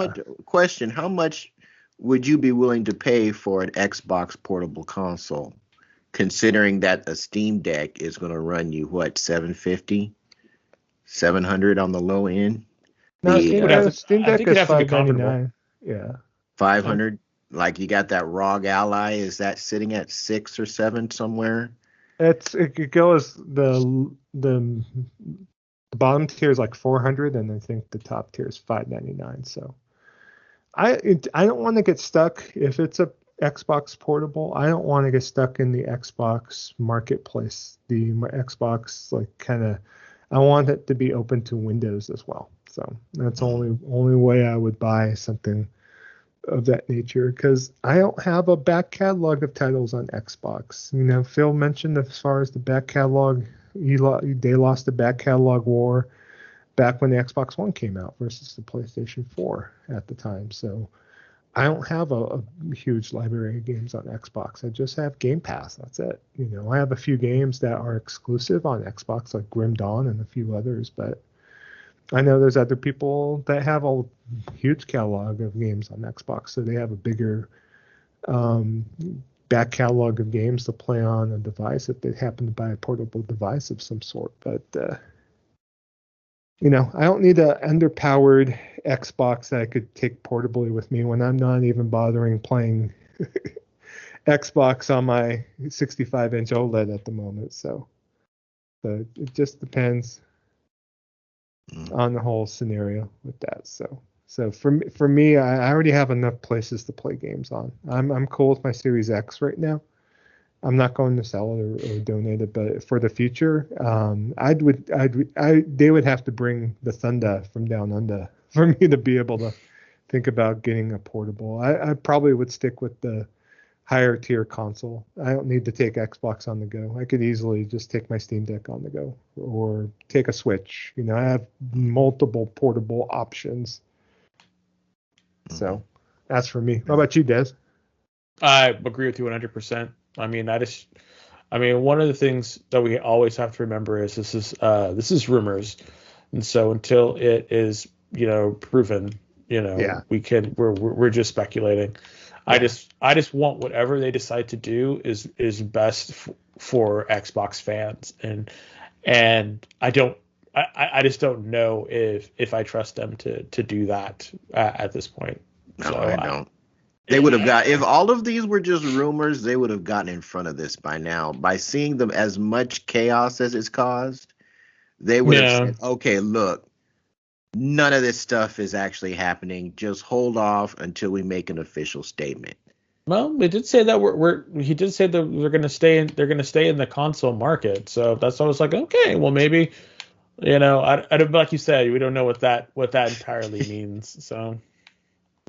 much would you be willing to pay for an Xbox portable console, considering that a Steam Deck is going to run you $750, $700 on the low end? No, Steam Deck is $599. Yeah, 500. Like you got that ROG Ally, is that sitting at 6 or 7 somewhere? It could go as the bottom tier is like 400, and I think the top tier is 599. So I don't want to get stuck if it's a Xbox portable. I don't want to get stuck in the Xbox marketplace. The Xbox I want it to be open to Windows as well. So that's the only way I would buy something of that nature, because I don't have a back catalog of titles on Xbox. You know, Phil mentioned as far as the back catalog, they lost the back catalog war back when the Xbox One came out versus the PlayStation 4 at the time. So I don't have a huge library of games on Xbox. I just have Game Pass. That's it. You know, I have a few games that are exclusive on Xbox, like Grim Dawn and a few others, but I know there's other people that have a huge catalog of games on Xbox, so they have a bigger back catalog of games to play on a device if they happen to buy a portable device of some sort. But you know, I don't need an underpowered Xbox that I could take portably with me when I'm not even bothering playing Xbox on my 65-inch OLED at the moment. So it just depends on the whole scenario with that. So for me, I already have enough places to play games on. I'm cool with my Series X right now. I'm not going to sell it or donate it, but for the future, they would have to bring the Thunder from down under for me to be able to think about getting a portable. I probably would stick with the higher tier console. I don't need to take Xbox on the go. I could easily just take my Steam Deck on the go or take a Switch. You know, I have multiple portable options. So that's for me. How about you, Des? I agree with you 100%. I mean, one of the things that we always have to remember is this is rumors, and so until it is, you know, proven, you know, we're just speculating. Yeah. I just want whatever they decide to do is best for Xbox fans, and I just don't know if I trust them to do that at this point. No, so I don't. They would have if all of these were just rumors, they would have gotten in front of this by now. By seeing them as much chaos as it's caused, they would have said, okay, look, none of this stuff is actually happening. Just hold off until we make an official statement. Well, they did say that he did say that they're going to stay in the console market. So that's why I was like, okay, well maybe, you know, I don't, like you said, we don't know what that entirely means. So,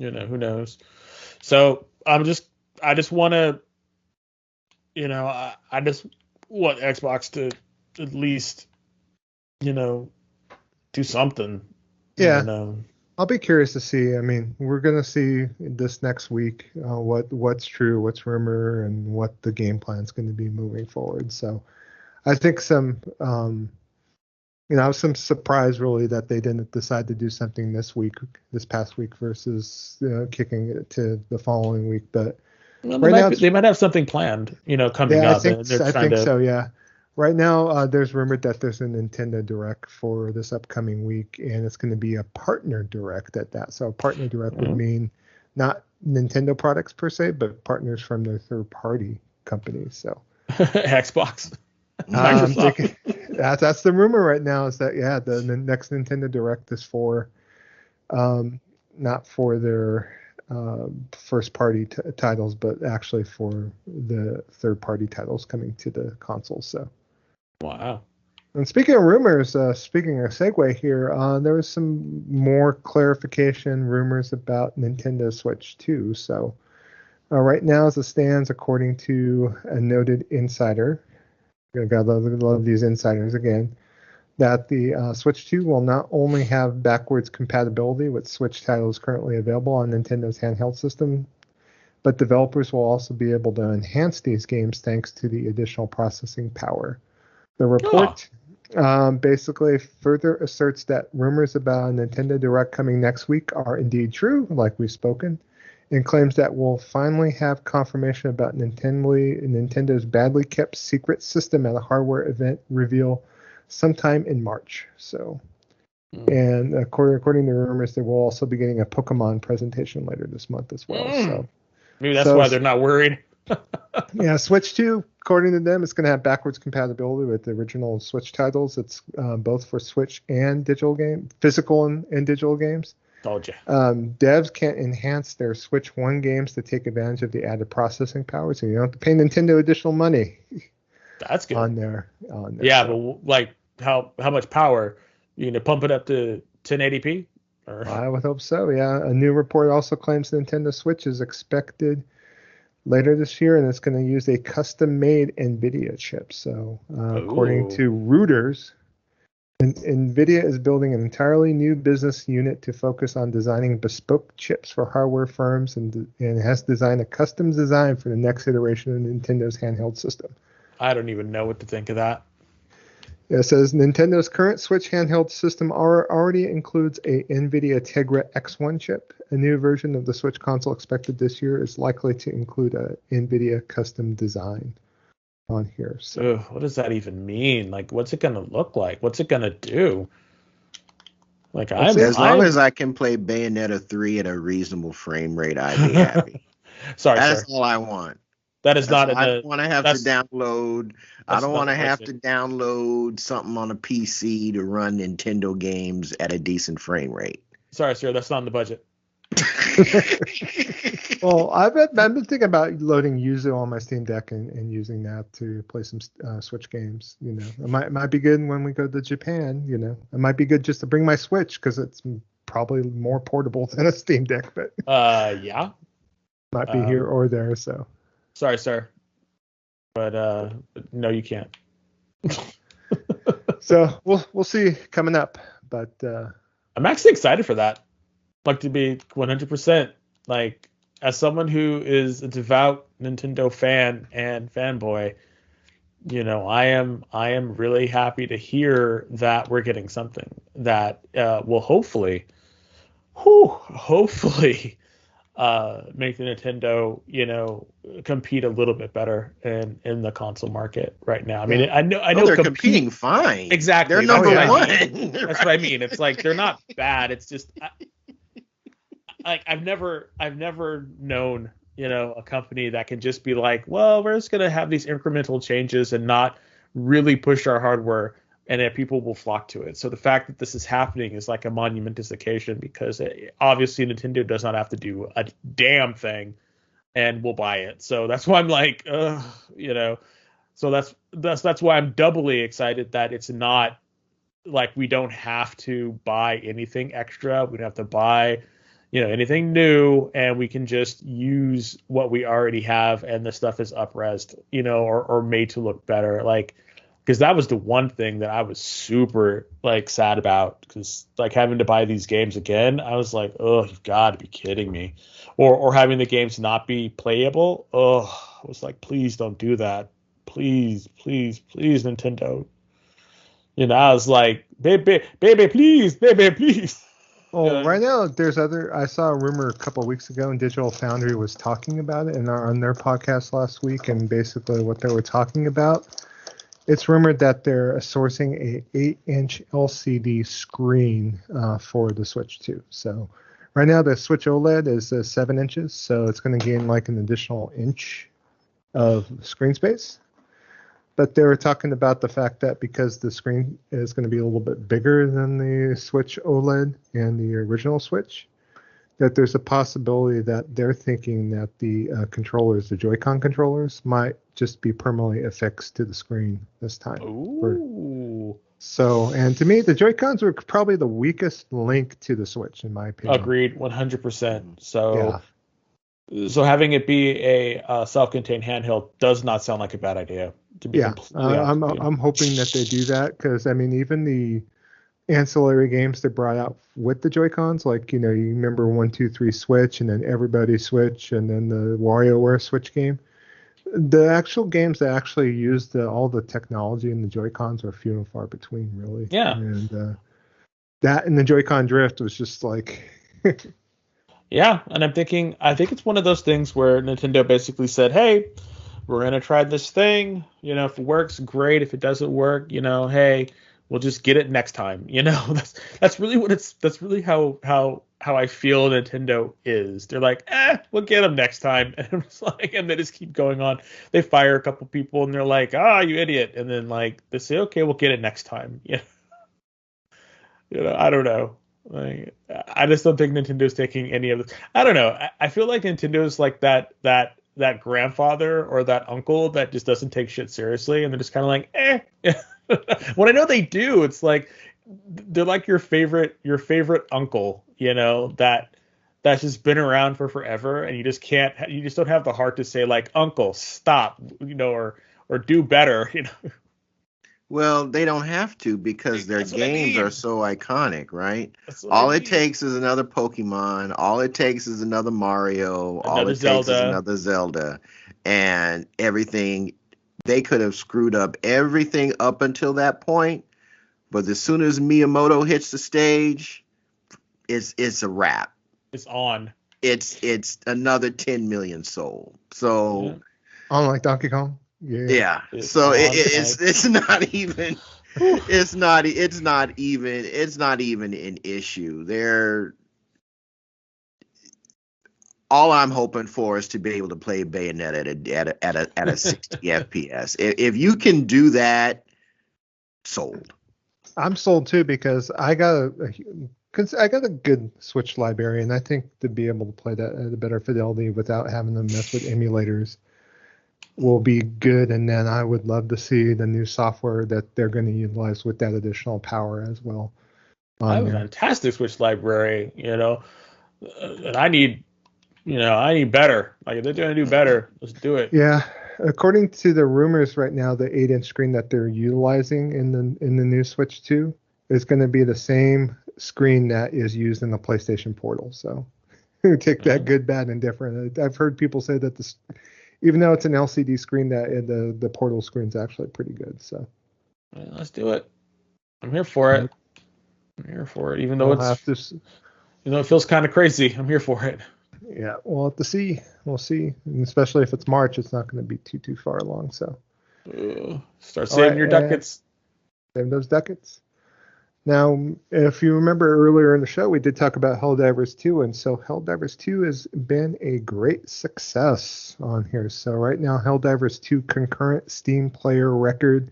you know, who knows? So I just want to, you know, I just want Xbox to at least, you know, do something. Yeah. You know. I'll be curious to see. I mean, we're going to see this next week what's true, what's rumor, and what the game plan is going to be moving forward. So I think I was some surprise really that they didn't decide to do something this past week versus kicking it to the following week. But well, they might have something planned, you know, coming up. I think so. Yeah. Right now, there's rumored that there's a Nintendo Direct for this upcoming week, and it's going to be a partner Direct at that. So a partner Direct would mean not Nintendo products per se, but partners from their third-party companies. So Xbox. That's the rumor right now, is that the next Nintendo Direct is for not for their first-party titles, but actually for the third-party titles coming to the console. So. Wow. And speaking of rumors, speaking of segue here, there was some more clarification rumors about Nintendo Switch 2. So right now, as it stands, according to a noted insider, gotta love these insiders again, that the Switch 2 will not only have backwards compatibility with Switch titles currently available on Nintendo's handheld system, but developers will also be able to enhance these games thanks to the additional processing power. The report basically further asserts that rumors about a Nintendo Direct coming next week are indeed true, like we've spoken, and claims that we'll finally have confirmation about Nintendo's badly kept secret system at a hardware event reveal sometime in March. So, and according to rumors, they will also be getting a Pokemon presentation later this month as well. So maybe that's why they're not worried. Yeah, Switch 2, according to them, it's going to have backwards compatibility with the original Switch titles. It's both for Switch and digital game, physical and digital games. Told you. Devs can't enhance their Switch 1 games to take advantage of the added processing power, so you don't have to pay Nintendo additional money. That's good. On there. Yeah, so. But like how much power? You know, pump it up to 1080p? Or... I would hope so. Yeah. A new report also claims the Nintendo Switch is expected later this year, and it's going to use a custom-made NVIDIA chip. So, according to Reuters, NVIDIA is building an entirely new business unit to focus on designing bespoke chips for hardware firms, and has designed a custom design for the next iteration of Nintendo's handheld system. I don't even know what to think of that. It says Nintendo's current Switch handheld system already includes a NVIDIA Tegra X1 chip. A new version of the Switch console expected this year is likely to include a NVIDIA custom design on here. So, what does that even mean? Like, what's it gonna look like? What's it gonna do? Like, as long as I can play Bayonetta 3 at a reasonable frame rate, I'd be happy. That's all I want. That is not. I don't want to have to download. I don't want to have to download something on a PC to run Nintendo games at a decent frame rate. Sorry, sir, that's not in the budget. Well, I've been thinking about loading Yuzu on my Steam Deck and using that to play some Switch games. You know, it might be good when we go to Japan. You know, it might be good just to bring my Switch because it's probably more portable than a Steam Deck. But yeah, might be here or there. So. Sorry, sir, but no, you can't. So we'll see coming up, but I'm actually excited for that. Like, to be 100%, like, as someone who is a devout Nintendo fan and fanboy, you know, I am really happy to hear that we're getting something that will hopefully make the Nintendo, you know, compete a little bit better in the console market right now. I mean, I know they're competing fine. Exactly. They're number one. That's what I mean. It's like they're not bad. It's just I've never known, you know, a company that can just be like, well, we're just gonna have these incremental changes and not really push our hardware, and that people will flock to it. So the fact that this is happening is like a monumentous occasion, because obviously Nintendo does not have to do a damn thing, and we'll buy it. So that's why I'm like, you know, so that's why I'm doubly excited that it's not like we don't have to buy anything extra. We don't have to buy, you know, anything new, and we can just use what we already have, and the stuff is up-resed, you know, or made to look better. Like, because that was the one thing that I was super like sad about, because like having to buy these games again, I was like, oh, you've got to be kidding me, or having the games not be playable. Oh, I was like, please don't do that, please, Nintendo. You know, I was like, baby, please. Well, right now I saw a rumor a couple of weeks ago, and Digital Foundry was talking about it on their podcast last week, and basically what they were talking about, it's rumored that they're sourcing a 8-inch LCD screen for the Switch 2. So right now the Switch OLED is 7 inches, so it's going to gain like an additional inch of screen space. But they were talking about the fact that because the screen is going to be a little bit bigger than the Switch OLED and the original Switch, that there's a possibility that they're thinking that the controllers, the Joy-Con controllers, might just be permanently affixed to the screen this time. Ooh. So, and to me, the Joy-Cons were probably the weakest link to the Switch, in my opinion. Agreed, 100%. So, So having it be a self-contained handheld does not sound like a bad idea. To be I'm hoping that they do that, because I mean, even the ancillary games they brought out with the Joy-Cons, like, you know, you remember 1, 2, 3 Switch, and then Everybody Switch, and then the WarioWare Switch game. The actual games that actually used all the technology in the Joy-Cons are few and far between, really. Yeah. And that and the Joy-Con Drift was just like. Yeah, and I think it's one of those things where Nintendo basically said, hey, we're going to try this thing. You know, if it works, great. If it doesn't work, you know, hey, we'll just get it next time. You know, that's really how I feel Nintendo is. They're like, we'll get them next time. And it's like, and they just keep going on. They fire a couple people and they're like, you idiot. And then like they say, okay, we'll get it next time. You know, I don't know. Like, I just don't think Nintendo's taking any of this. I don't know. I feel like Nintendo's like that grandfather or that uncle that just doesn't take shit seriously, and they're just kind of like, When I know they do, it's like they're like your favorite uncle, that's just been around for forever, and you just don't have the heart to say like, uncle, stop, or do better, Well, they don't have to because their That's what I games are mean. so iconic, right? That's what I All it mean. takes is another Pokemon, all it takes is another Mario, all Another it takes is Zelda. another Zelda, and everything they could have screwed up everything up until that point, but as soon as Miyamoto hits the stage, it's a wrap. Is on. It's another 10 million sold. Yeah, So Unlike Donkey Kong. Yeah. yeah, is so on it's not even Whew. it's not even an issue. They're all I'm hoping for is to be able to play Bayonetta at a 60 FPS. If you can do that, sold. I'm sold too because I got a good Switch library, and I think to be able to play that at a better fidelity without having to mess with emulators will be good. And then I would love to see the new software that they're going to utilize with that additional power as well I on have a there. fantastic Switch library, and I need better. Like, if they're gonna do better, let's do it. Yeah, according to the rumors right now, the 8-inch screen that they're utilizing in the new Switch 2 is going to be the same screen that is used in the PlayStation Portal. So take that Yeah, good, bad, and different. I've heard people say that this, even though it's an LCD screen, that the Portal screen's actually pretty good. So yeah, let's do it. I'm here for uh, it. I'm here for it. Even though we'll have to, it feels kind of crazy. I'm here for it. yeah, we'll have to see. We'll see, and especially if it's March, it's not going to be too far along. So Start all saving right, your ducats. save those ducats. Now, if you remember earlier in the show, we did talk about Helldivers 2, and so Helldivers 2 has been a great success on here. So right now, Helldivers 2 concurrent Steam player record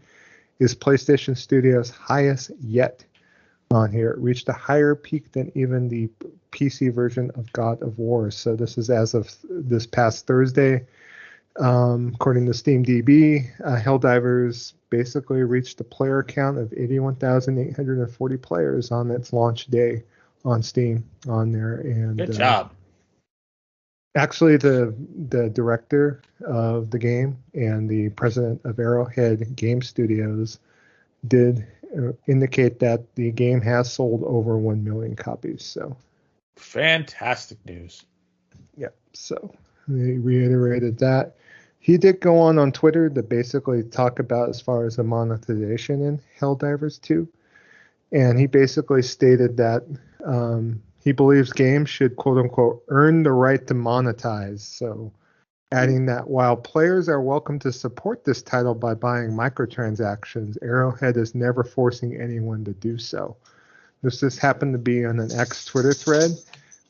is PlayStation Studios' highest yet on here. It reached a higher peak than even the PC version of God of War. So this is as of this past Thursday. According to SteamDB, Helldivers basically reached a player count of 81,840 players on its launch day on Steam on there. And Good job. actually, the director of the game and the president of Arrowhead Game Studios did indicate that the game has sold over 1 million copies. So, Fantastic news. yeah. So they reiterated that. He did go on Twitter to basically talk about as far as the monetization in Helldivers 2. And he basically stated that he believes games should, quote unquote, earn the right to monetize. So, adding that while players are welcome to support this title by buying microtransactions, Arrowhead is never forcing anyone to do so. This just happened to be on an X Twitter thread,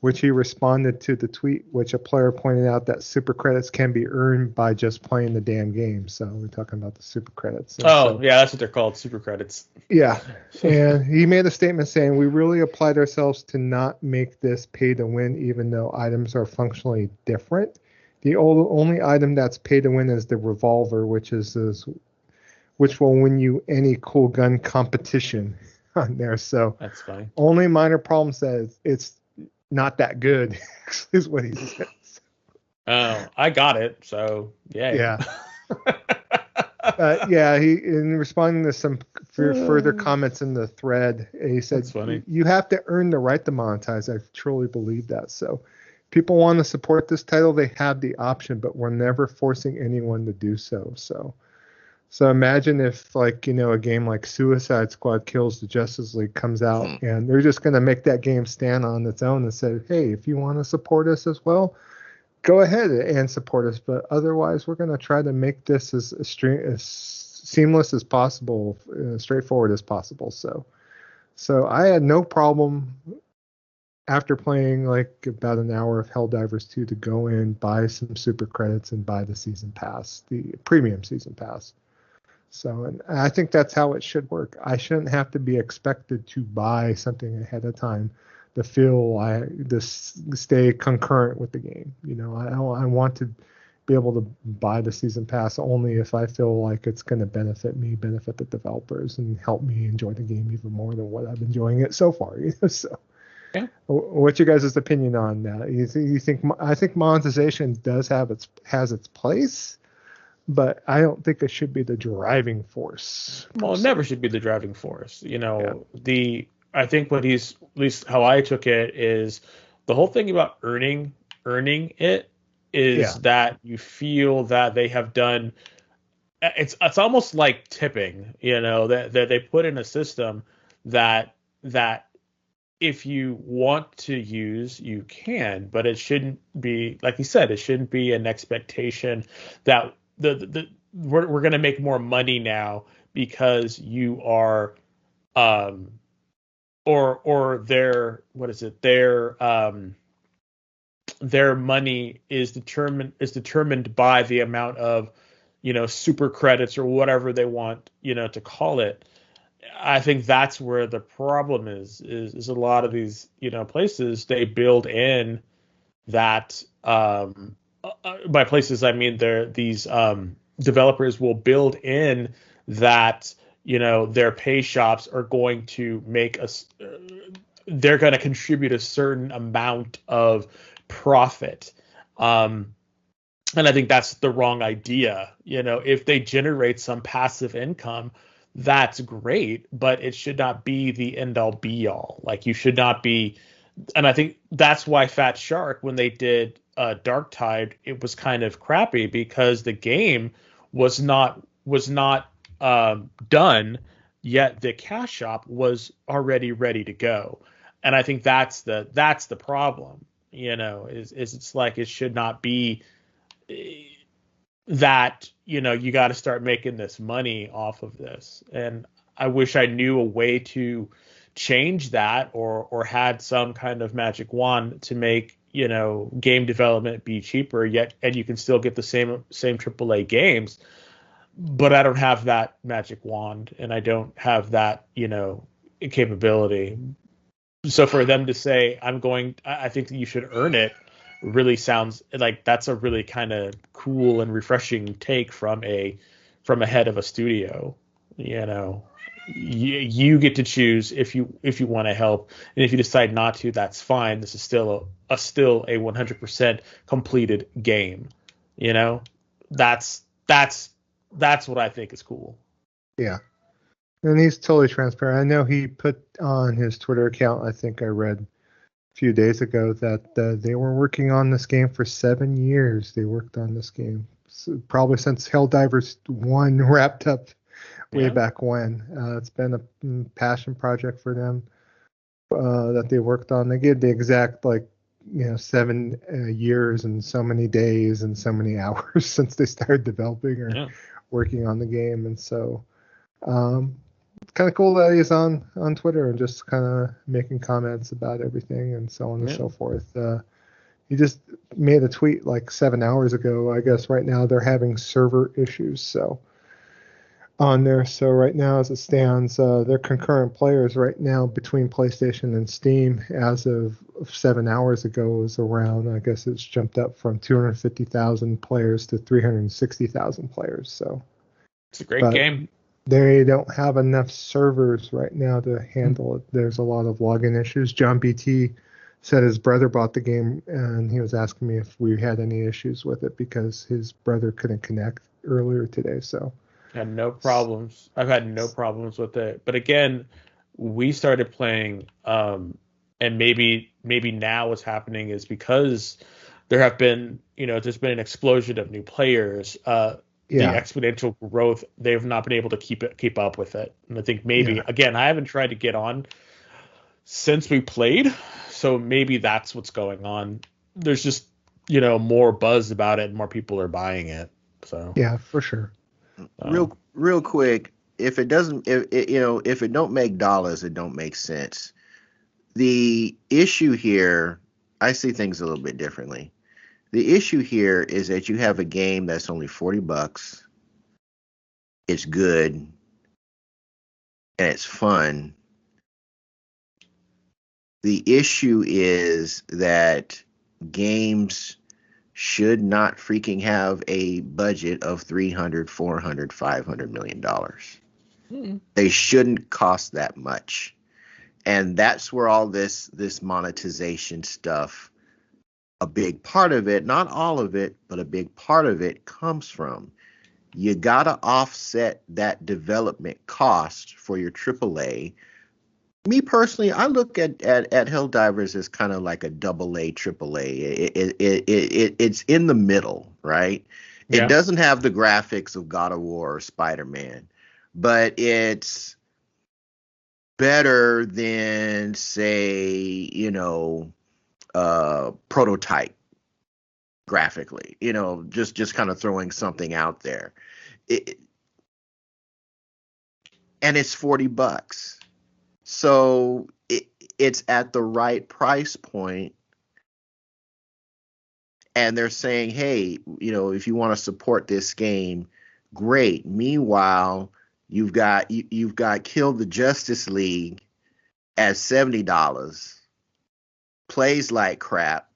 which he responded to the tweet, which a player pointed out that super credits can be earned by just playing the damn game. So we're talking about the super credits. And Oh, so, yeah, that's what they're called, super credits. yeah. And he made a statement saying, we really applied ourselves to not make this pay to win, even though items are functionally different. The only item that's pay to win is the revolver, which will win you any cool gun competition on there. So That's funny. only minor problems that it's not that good is what he says. Oh, I got it. So, yay. Yeah. Yeah, he in responding to some further comments in the thread, he said, That's funny. "You have to earn the right to monetize." I truly believe that. So, people want to support this title, they have the option, but we're never forcing anyone to do so. So imagine if, like, a game like Suicide Squad Kills the Justice League comes out, and they're just going to make that game stand on its own and say, "Hey, if you want to support us as well, go ahead and support us, but otherwise we're going to try to make this as seamless as possible, straightforward as possible." So I had no problem after playing like about an hour of Helldivers 2 to go in, buy some super credits, and buy the season pass, the premium season pass. So, and I think that's how it should work. I shouldn't have to be expected to buy something ahead of time to feel stay concurrent with the game. I want to be able to buy the season pass only if I feel like it's going to benefit me, benefit the developers, and help me enjoy the game even more than what I've been enjoying it so far. So, Yeah. what's your guys' opinion on that? You think I think monetization has its place, but I don't think it should be the driving force. Well, it never should be the driving force. I think what he's, at least how I took it, is the whole thing about earning it is that you feel that they have done. It's almost like tipping, that they put in a system that if you want to use, you can, but it shouldn't be, like you said, it shouldn't be an expectation that we're going to make more money now because you are or their money is determined by the amount of super credits or whatever they want to call it. I think that's where the problem is a lot of these places, they build in that by places I mean these developers will build in that their pay shops are going to make they're going to contribute a certain amount of profit. And I think that's the wrong idea. If they generate some passive income, that's great, but it should not be the end all be all. Like, you should not be. And I think that's why Fat Shark, when they did Dark Tide, it was kind of crappy because the game was not done yet. The cash shop was already ready to go, and I think that's the problem. Is it's like, it should not be that you got to start making this money off of this. And I wish I knew a way to change that, or had some kind of magic wand to make game development be cheaper, yet and you can still get the same AAA games. But I don't have that magic wand, and I don't have that capability. So for them to say, I think that you should earn it, really sounds like that's a really kind of cool and refreshing take from a head of a studio. You get to choose if you want to help, and if you decide not to, that's fine. This is still a 100% completed game. That's what I think is cool. Yeah. And he's totally transparent. I know he put on his Twitter account, I think I read a few days ago, that they were working on this game for 7 years. They worked on this game probably since Helldivers 1 wrapped up way back when. It's been a passion project for them that they worked on. They gave the exact 7 years and so many days and so many hours since they started developing or working on the game. And so it's kind of cool that he's on Twitter and just kind of making comments about everything and so on and so forth. He just made a tweet like 7 hours ago. I guess right now they're having server issues on there. So right now, as it stands, their concurrent players right now between PlayStation and Steam as of 7 hours ago is around, I guess it's jumped up from 250,000 players to 360,000 players. So it's a great game. They don't have enough servers right now to handle it. There's a lot of login issues. John BT said his brother bought the game, and he was asking me if we had any issues with it because his brother couldn't connect earlier today. So had no problems. I've had no problems with it. But again, we started playing, and maybe now what's happening is because there have been, there's been an explosion of new players. The exponential growth, they've not been able to keep up with it. And I think again, I haven't tried to get on since we played, so maybe that's what's going on. There's just more buzz about it and more people are buying it. So yeah, for sure. Real quick, if it don't make dollars, it don't make sense. The issue here, I see things a little bit differently. The issue here is that you have a game that's only $40. It's good and it's fun. The issue is that games should not freaking have a budget of 300, 400, 500 million dollars. They shouldn't cost that much. And that's where all this monetization stuff, a big part of it, not all of it, but a big part of it comes from. You got to offset that development cost for your AAA. Me personally, I look at Helldivers as kind of like a AA, AAA. It's in the middle, right? Yeah. It doesn't have the graphics of God of War or Spider-Man, but it's better than, say, Prototype graphically. Just kind of throwing something out there. And it's $40. So it's at the right price point, and they're saying, hey, if you want to support this game, great. Meanwhile, you've got Kill the Justice League at $70, plays like crap,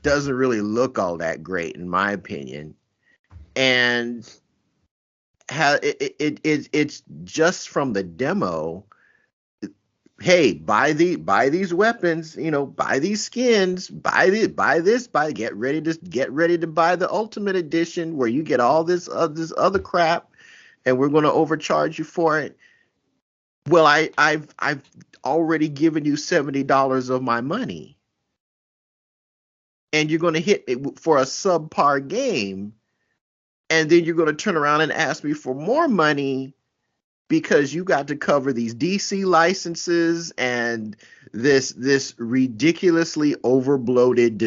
doesn't really look all that great in my opinion, and it's just from the demo. Hey, buy these weapons, buy these skins, get ready to buy the Ultimate Edition where you get all this other crap, and we're going to overcharge you for it. Well, I've already given you $70 of my money, and you're going to hit it for a subpar game, and then you're going to turn around and ask me for more money because you got to cover these DC licenses and this ridiculously overbloated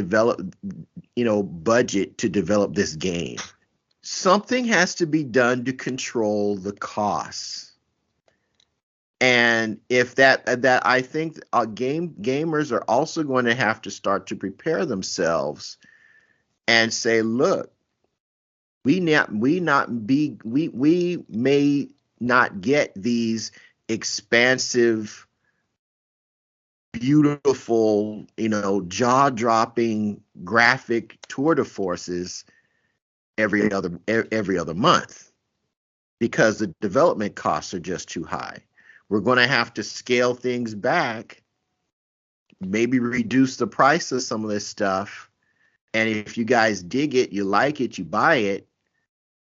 budget to develop this game. Something has to be done to control the costs. And if that I think gamers are also going to have to start to prepare themselves and say, look, we may not get these expansive, beautiful, jaw-dropping graphic tour de forces every other month because the development costs are just too high. We're going to have to scale things back, maybe reduce the price of some of this stuff, and if you guys dig it, you like it, you buy it,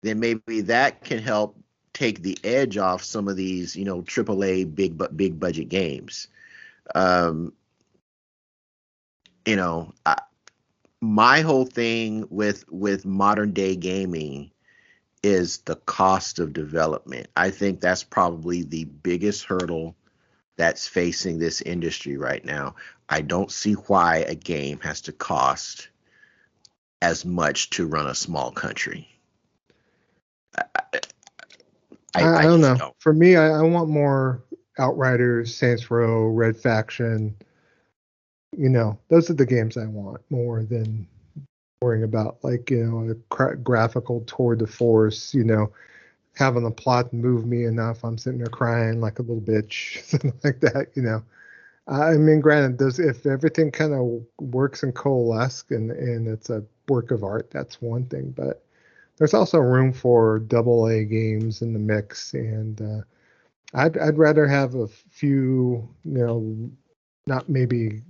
then maybe that can help take the edge off some of these, AAA big budget games. My whole thing with modern day gaming is the cost of development. I think that's probably the biggest hurdle that's facing this industry right now. I don't see why a game has to cost as much to run a small country. I don't know. For me, I want more Outriders, Saints Row, Red Faction. Those are the games I want more than worrying about a graphical tour de force. Having the plot move me enough. I'm sitting there crying like a little bitch, something like that. I mean, granted, if everything kind of works and coalesce and it's a work of art, that's one thing, but there's also room for AA games in the mix, and I'd rather have a few, not maybe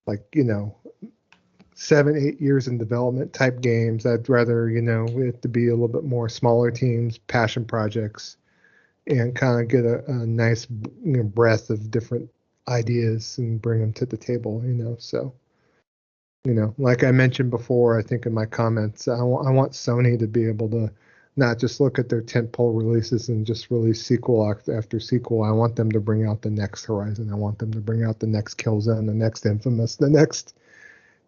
7-8 years in development type games. I'd rather it to be a little bit more smaller teams, passion projects, and kind of get a nice breadth of different ideas and bring them to the table. So. Like I mentioned before, I think in my comments, I want Sony to be able to not just look at their tentpole releases and just release sequel after sequel. I want them to bring out the next Horizon. I want them to bring out the next Killzone, the next Infamous, the next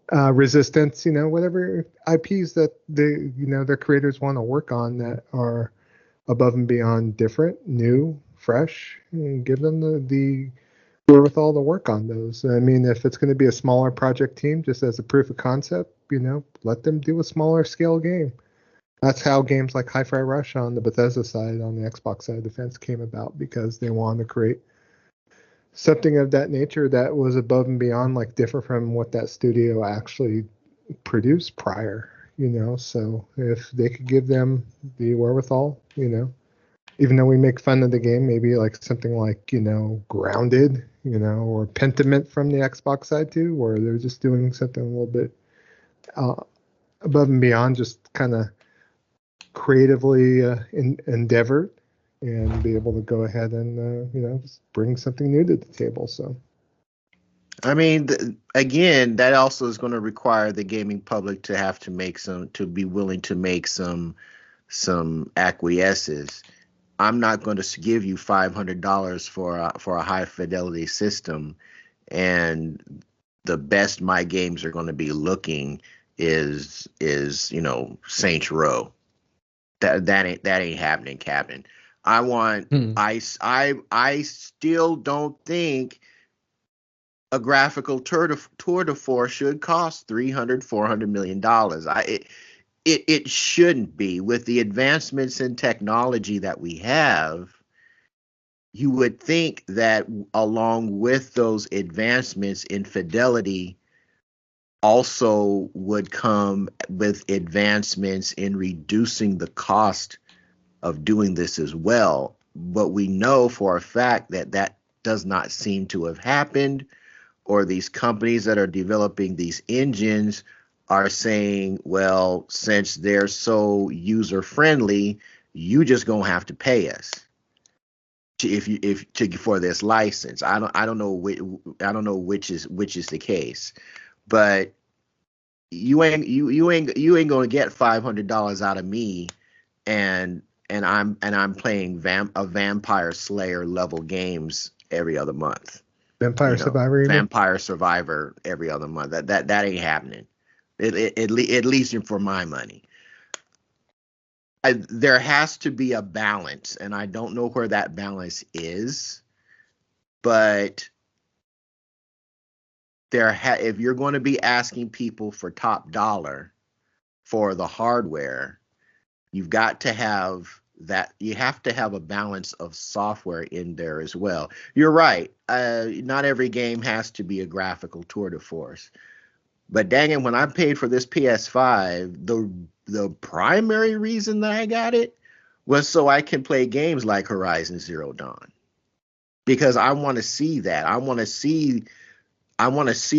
Resistance. Whatever IPs that their creators want to work on that are above and beyond different, new, fresh, and give them the wherewithal to work on those. I mean, if it's going to be a smaller project team, just as a proof of concept, let them do a smaller scale game. That's how games like Hi-Fi Rush on the Bethesda side, on the Xbox side of the fence, came about, because they wanted to create something of that nature that was above and beyond, different from what that studio actually produced prior. So if they could give them the wherewithal, even though we make fun of the game, maybe like something like, Grounded, or Pentiment from the Xbox side too, where they're just doing something a little bit above and beyond, just kind of creatively endeavored, and be able to go ahead and, just bring something new to the table. So. I mean, again, that also is going to require the gaming public to have to be willing to make some acquiesces. I'm not going to give you $500 for a high fidelity system, and the best my games are going to be looking is Saints Row. That ain't happening, Captain. I want I still don't think a graphical tour de force should cost $300-400 million. It shouldn't be. With the advancements in technology that we have, you would think that along with those advancements in fidelity also would come with advancements in reducing the cost of doing this as well. But we know for a fact that does not seem to have happened, or these companies that are developing these engines are saying, well, since they're so user friendly, you just gonna have to pay us for this license. I don't know which is the case, but you ain't gonna get $500 out of me, and I'm playing a Vampire Slayer level games every other month. Vampire Survivor, Vampire Survivor every other month. That ain't happening. At least for my money. There has to be a balance, and I don't know where that balance is. But if you're going to be asking people for top dollar for the hardware, you've got to have that. You have to have a balance of software in there as well. You're right. Not every game has to be a graphical tour de force. But dang it, when I paid for this PS5, the primary reason that I got it was so I can play games like Horizon Zero Dawn. Because I want to see that. I want to see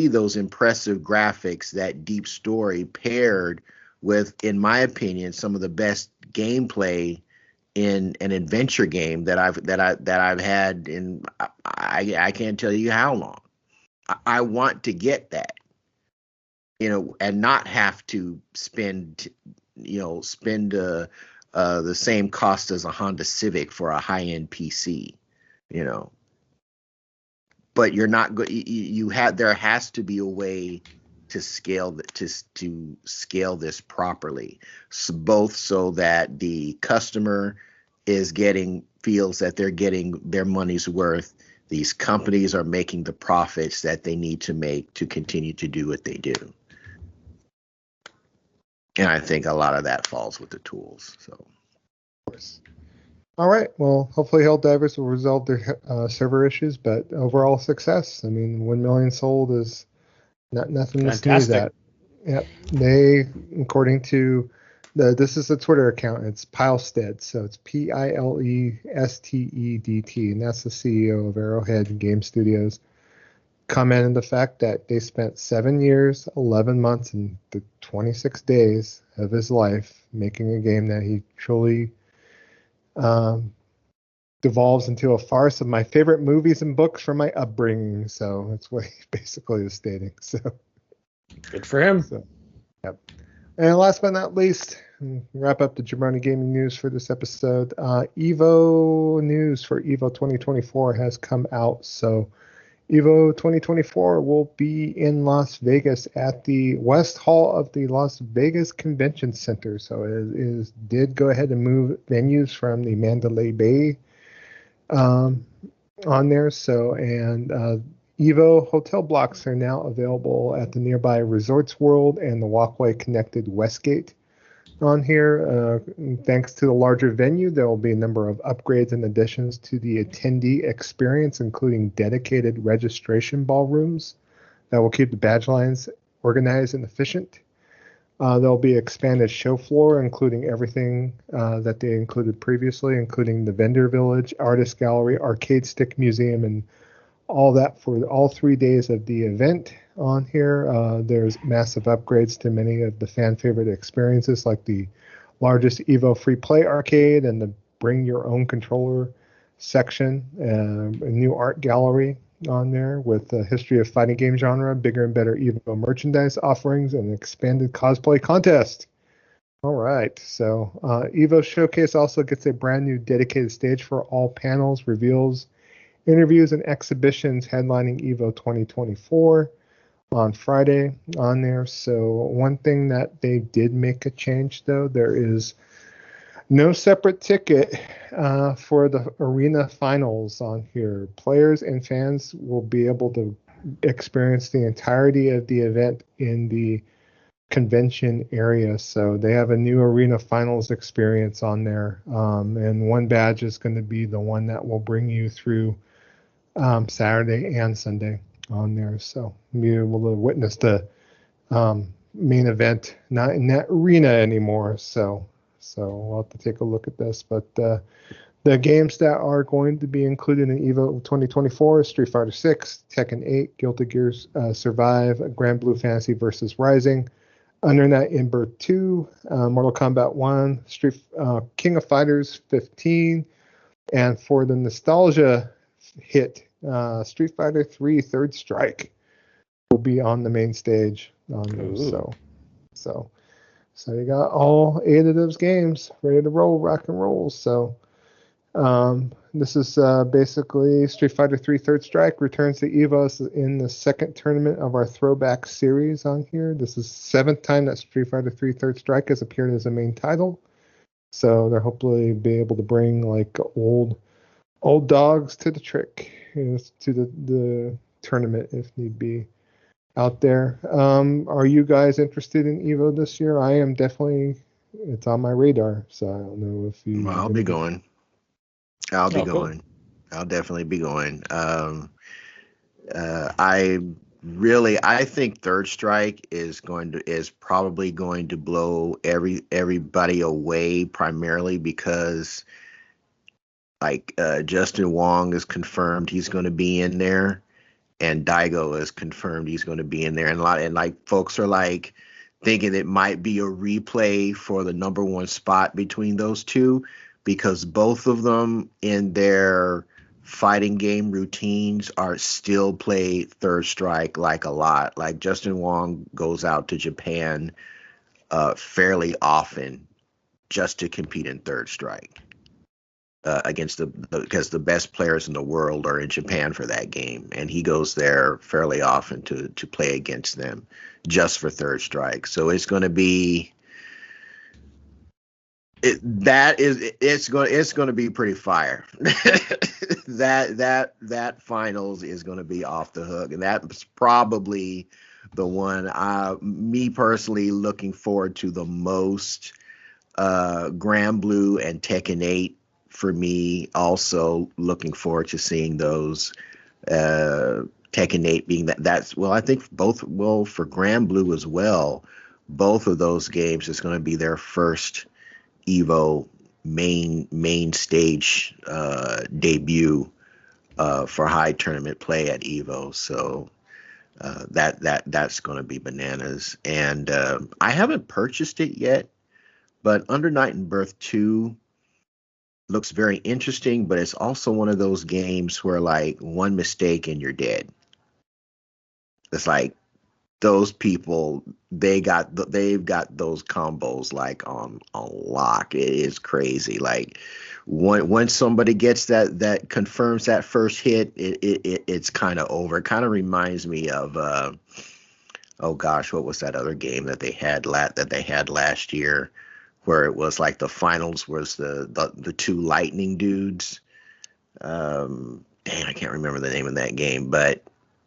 those impressive graphics, that deep story paired with, in my opinion, some of the best gameplay in an adventure game that I've had in I can't tell you how long. I want to get that, and not have to spend the same cost as a Honda Civic for a high-end PC, But you're not good. There has to be a way to scale this properly, both so that the customer feels that they're getting their money's worth. These companies are making the profits that they need to make to continue to do what they do. And I think a lot of that falls with the tools. So, of course. All right. Well, hopefully Helldivers will resolve their server issues, but overall success. I mean, 1 million sold is nothing to sneeze at. Yep. They, according to this is the Twitter account. It's Pilestead, so it's Pilestedt, and that's the CEO of Arrowhead Game Studios. Commented the fact that they spent 7 years, 11 months, and 26 days of his life making a game that he truly devolves into a farce of my favorite movies and books from my upbringing. So that's what he basically is stating. So good for him. So, yep. And last but not least, wrap up the Jabroni gaming news for this episode. Evo news for Evo 2024 has come out. So Evo 2024 will be in Las Vegas at the West Hall of the Las Vegas Convention Center. So it did go ahead and move venues from the Mandalay Bay on there. So, and Evo hotel blocks are now available at the nearby Resorts World and the Walkway connected Westgate on here. Thanks to the larger venue, there will be a number of upgrades and additions to the attendee experience, including dedicated registration ballrooms that will keep the badge lines organized and efficient. There'll be expanded show floor, including everything that they included previously, including the vendor village, artist gallery, arcade stick museum, and all that for all 3 days of the event on here. There's massive upgrades to many of the fan favorite experiences, like the largest Evo free play arcade and the bring your own controller section, a new art gallery on there with a history of fighting game genre, bigger and better Evo merchandise offerings, and an expanded cosplay contest. All right, so Evo Showcase also gets a brand new dedicated stage for all panels, reveals, interviews, and exhibitions headlining Evo 2024 on Friday on there. So one thing that they did make a change, though, there is no separate ticket for the arena finals on here. Players and fans will be able to experience the entirety of the event in the convention area. So they have a new arena finals experience on there. And one badge is going to be the one that will bring you through Saturday and Sunday on there. So you'll be able to witness the main event, not in that arena anymore. So we'll have to take a look at this. But the games that are going to be included in EVO 2024 is Street Fighter 6, Tekken 8, Guilty Gear Survive, Grand Blue Fantasy versus Rising, Under Night in Birth 2, Mortal Kombat 1, King of Fighters 15, and for the nostalgia hit, Street Fighter 3 Third Strike will be on the main stage on those. So you got all 8 of those games ready to roll, rock and roll. So this is basically Street Fighter 3 Third Strike returns to EVO in the second tournament of our throwback series on here. This is the 7th time that Street Fighter 3 Third Strike has appeared as a main title. So they're hopefully be able to bring like old dogs to the trick, to the tournament if need be out there. Are you guys interested in EVO this year? I am definitely. It's on my radar, so I don't know if you. Well, I'll be going. I'll be going. Cool. I'll definitely be going. I think Third Strike is probably going to blow everybody away, primarily because like Justin Wong is confirmed he's going to be in there, and Daigo is confirmed he's going to be in there, and like folks are like thinking it might be a replay for the number 1 spot between those two, because both of them in their fighting game routines are still play Third Strike like a lot. Like Justin Wong goes out to Japan fairly often just to compete in Third Strike against because the best players in the world are in Japan for that game, and he goes there fairly often to play against them just for Third Strike. So it's going to be it's going to be pretty fire. that finals is going to be off the hook, and that's probably the one me personally looking forward to the most. Grand Blue and Tekken 8 for me, also looking forward to seeing those. Tekken 8 being that's well, I think both for Grand Blue as well. Both of those games is going to be their first EVO main stage debut for high tournament play at EVO. So that's going to be bananas. And I haven't purchased it yet, but Under Night in Birth 2 looks very interesting, but it's also one of those games where like one mistake and you're dead. It's like those people, they've got those combos like on lock. It is crazy. Like once somebody gets that confirms that first hit, it's kind of over. It kind of reminds me of oh gosh, what was that other game that they had last year, where it was like the finals was the 2 lightning dudes. Dang, I can't remember the name of that game, but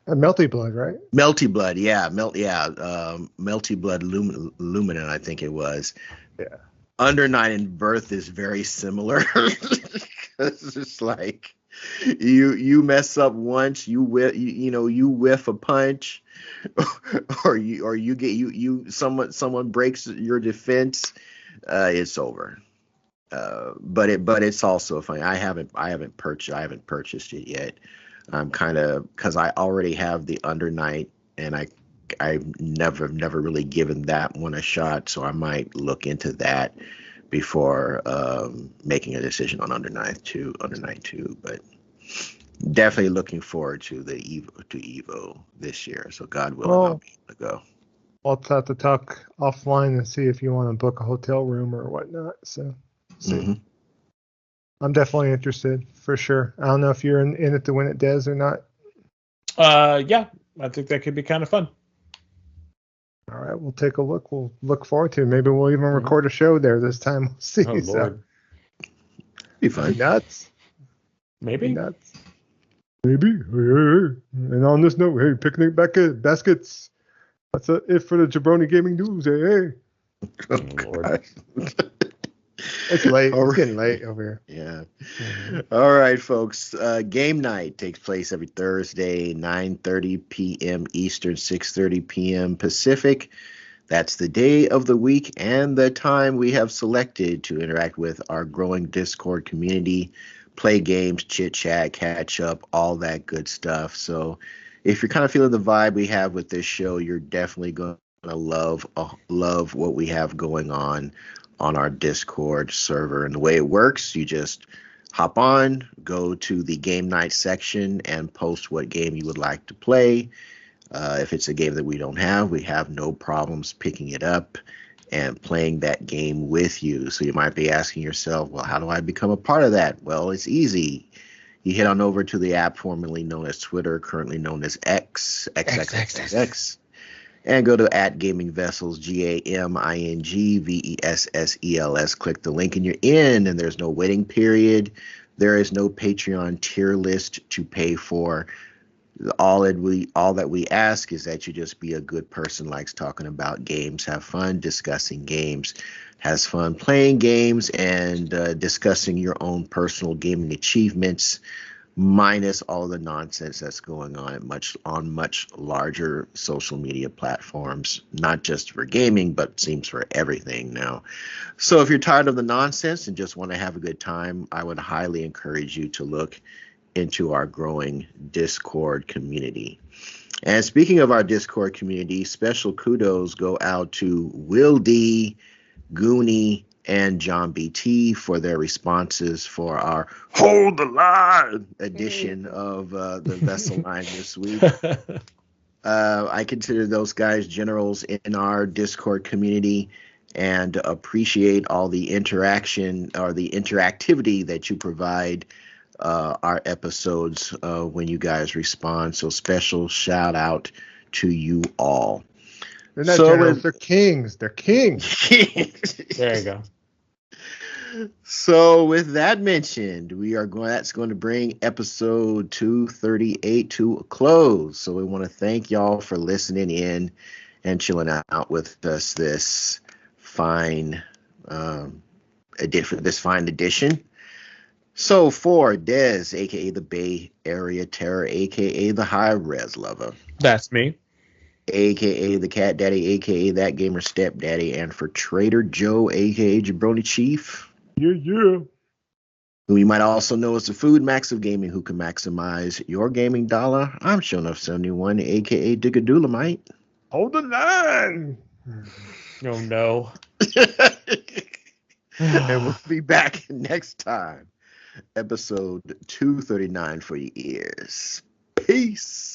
Melty Blood, right? Melty Blood, yeah, Melty Blood Luminant, I think it was. Yeah. Under Night in Birth is very similar. It's just like You mess up once, you whiff a punch, or you get someone breaks your defense, it's over. But it's also funny. I haven't purchased it yet. I'm kind of, because I already have the Under Night, and I've never really given that one a shot, so I might look into that before making a decision on Under Night 2. But definitely looking forward to the Evo this year. So God willing, I'll be able to go. We'll have to talk offline and see if you want to book a hotel room or whatnot. So, see. Mm-hmm. I'm definitely interested for sure. I don't know if you're in it to win it, Des, or not. Yeah, I think that could be kind of fun. All right, we'll take a look. We'll look forward to it. Maybe we'll even record a show there this time. We'll see. Oh, Lord. Be fun. Be nuts. Maybe. Be nuts. Maybe. Hey. And on this note, hey, picnic baskets. That's it for the Jabroni Gaming News. Hey. Oh, Lord. It's late. It's getting late over here. Yeah. All right, folks. Game night takes place every Thursday, 9:30 p.m. Eastern, 6:30 p.m. Pacific. That's the day of the week and the time we have selected to interact with our growing Discord community, play games, chit chat, catch up, all that good stuff. So if you're kind of feeling the vibe we have with this show, you're definitely going to love what we have going on our Discord server. And the way it works, you just hop on, go to the game night section, and post what game you would like to play. If it's a game that we don't have, we have no problems picking it up and playing that game with you. So you might be asking yourself, well, how do I become a part of that? Well, it's easy. You head on over to the app formerly known as Twitter, currently known as X, and go to @GamingVessels, GamingVessels. Click the link and you're in, and there's no waiting period. There is no Patreon tier list to pay for. All that we ask is that you just be a good person, likes talking about games, have fun discussing games, has fun playing games, and discussing your own personal gaming achievements, minus all the nonsense that's going on much larger social media platforms, not just for gaming, but seems for everything now. So if you're tired of the nonsense and just want to have a good time, I would highly encourage you to look into our growing Discord community. And speaking of our Discord community, special kudos go out to Will D, Goonie, and John BT for their responses for our Hold the Line edition of the Vessel Line this week. I consider those guys generals in our Discord community and appreciate all the interaction or the interactivity that you provide our episodes when you guys respond. So special shout out to you all. They're not generals, they're kings. They're kings. There you go. So with that mentioned, that's going to bring episode 238 to a close. So we want to thank y'all for listening in and chilling out with us this fine edition. So for Des, aka the Bay Area Terror, aka the High Res Lover, that's me, aka the Cat Daddy, aka that gamer stepdaddy, and for Trader Joe, aka Jabroni Chief, who you might also know as the Food Max of Gaming, who can maximize your gaming dollar, I'm Shonuff71, aka Diggadolamite. Hold the line. Oh no. And we'll be back next time. Episode 239 for your ears. Peace.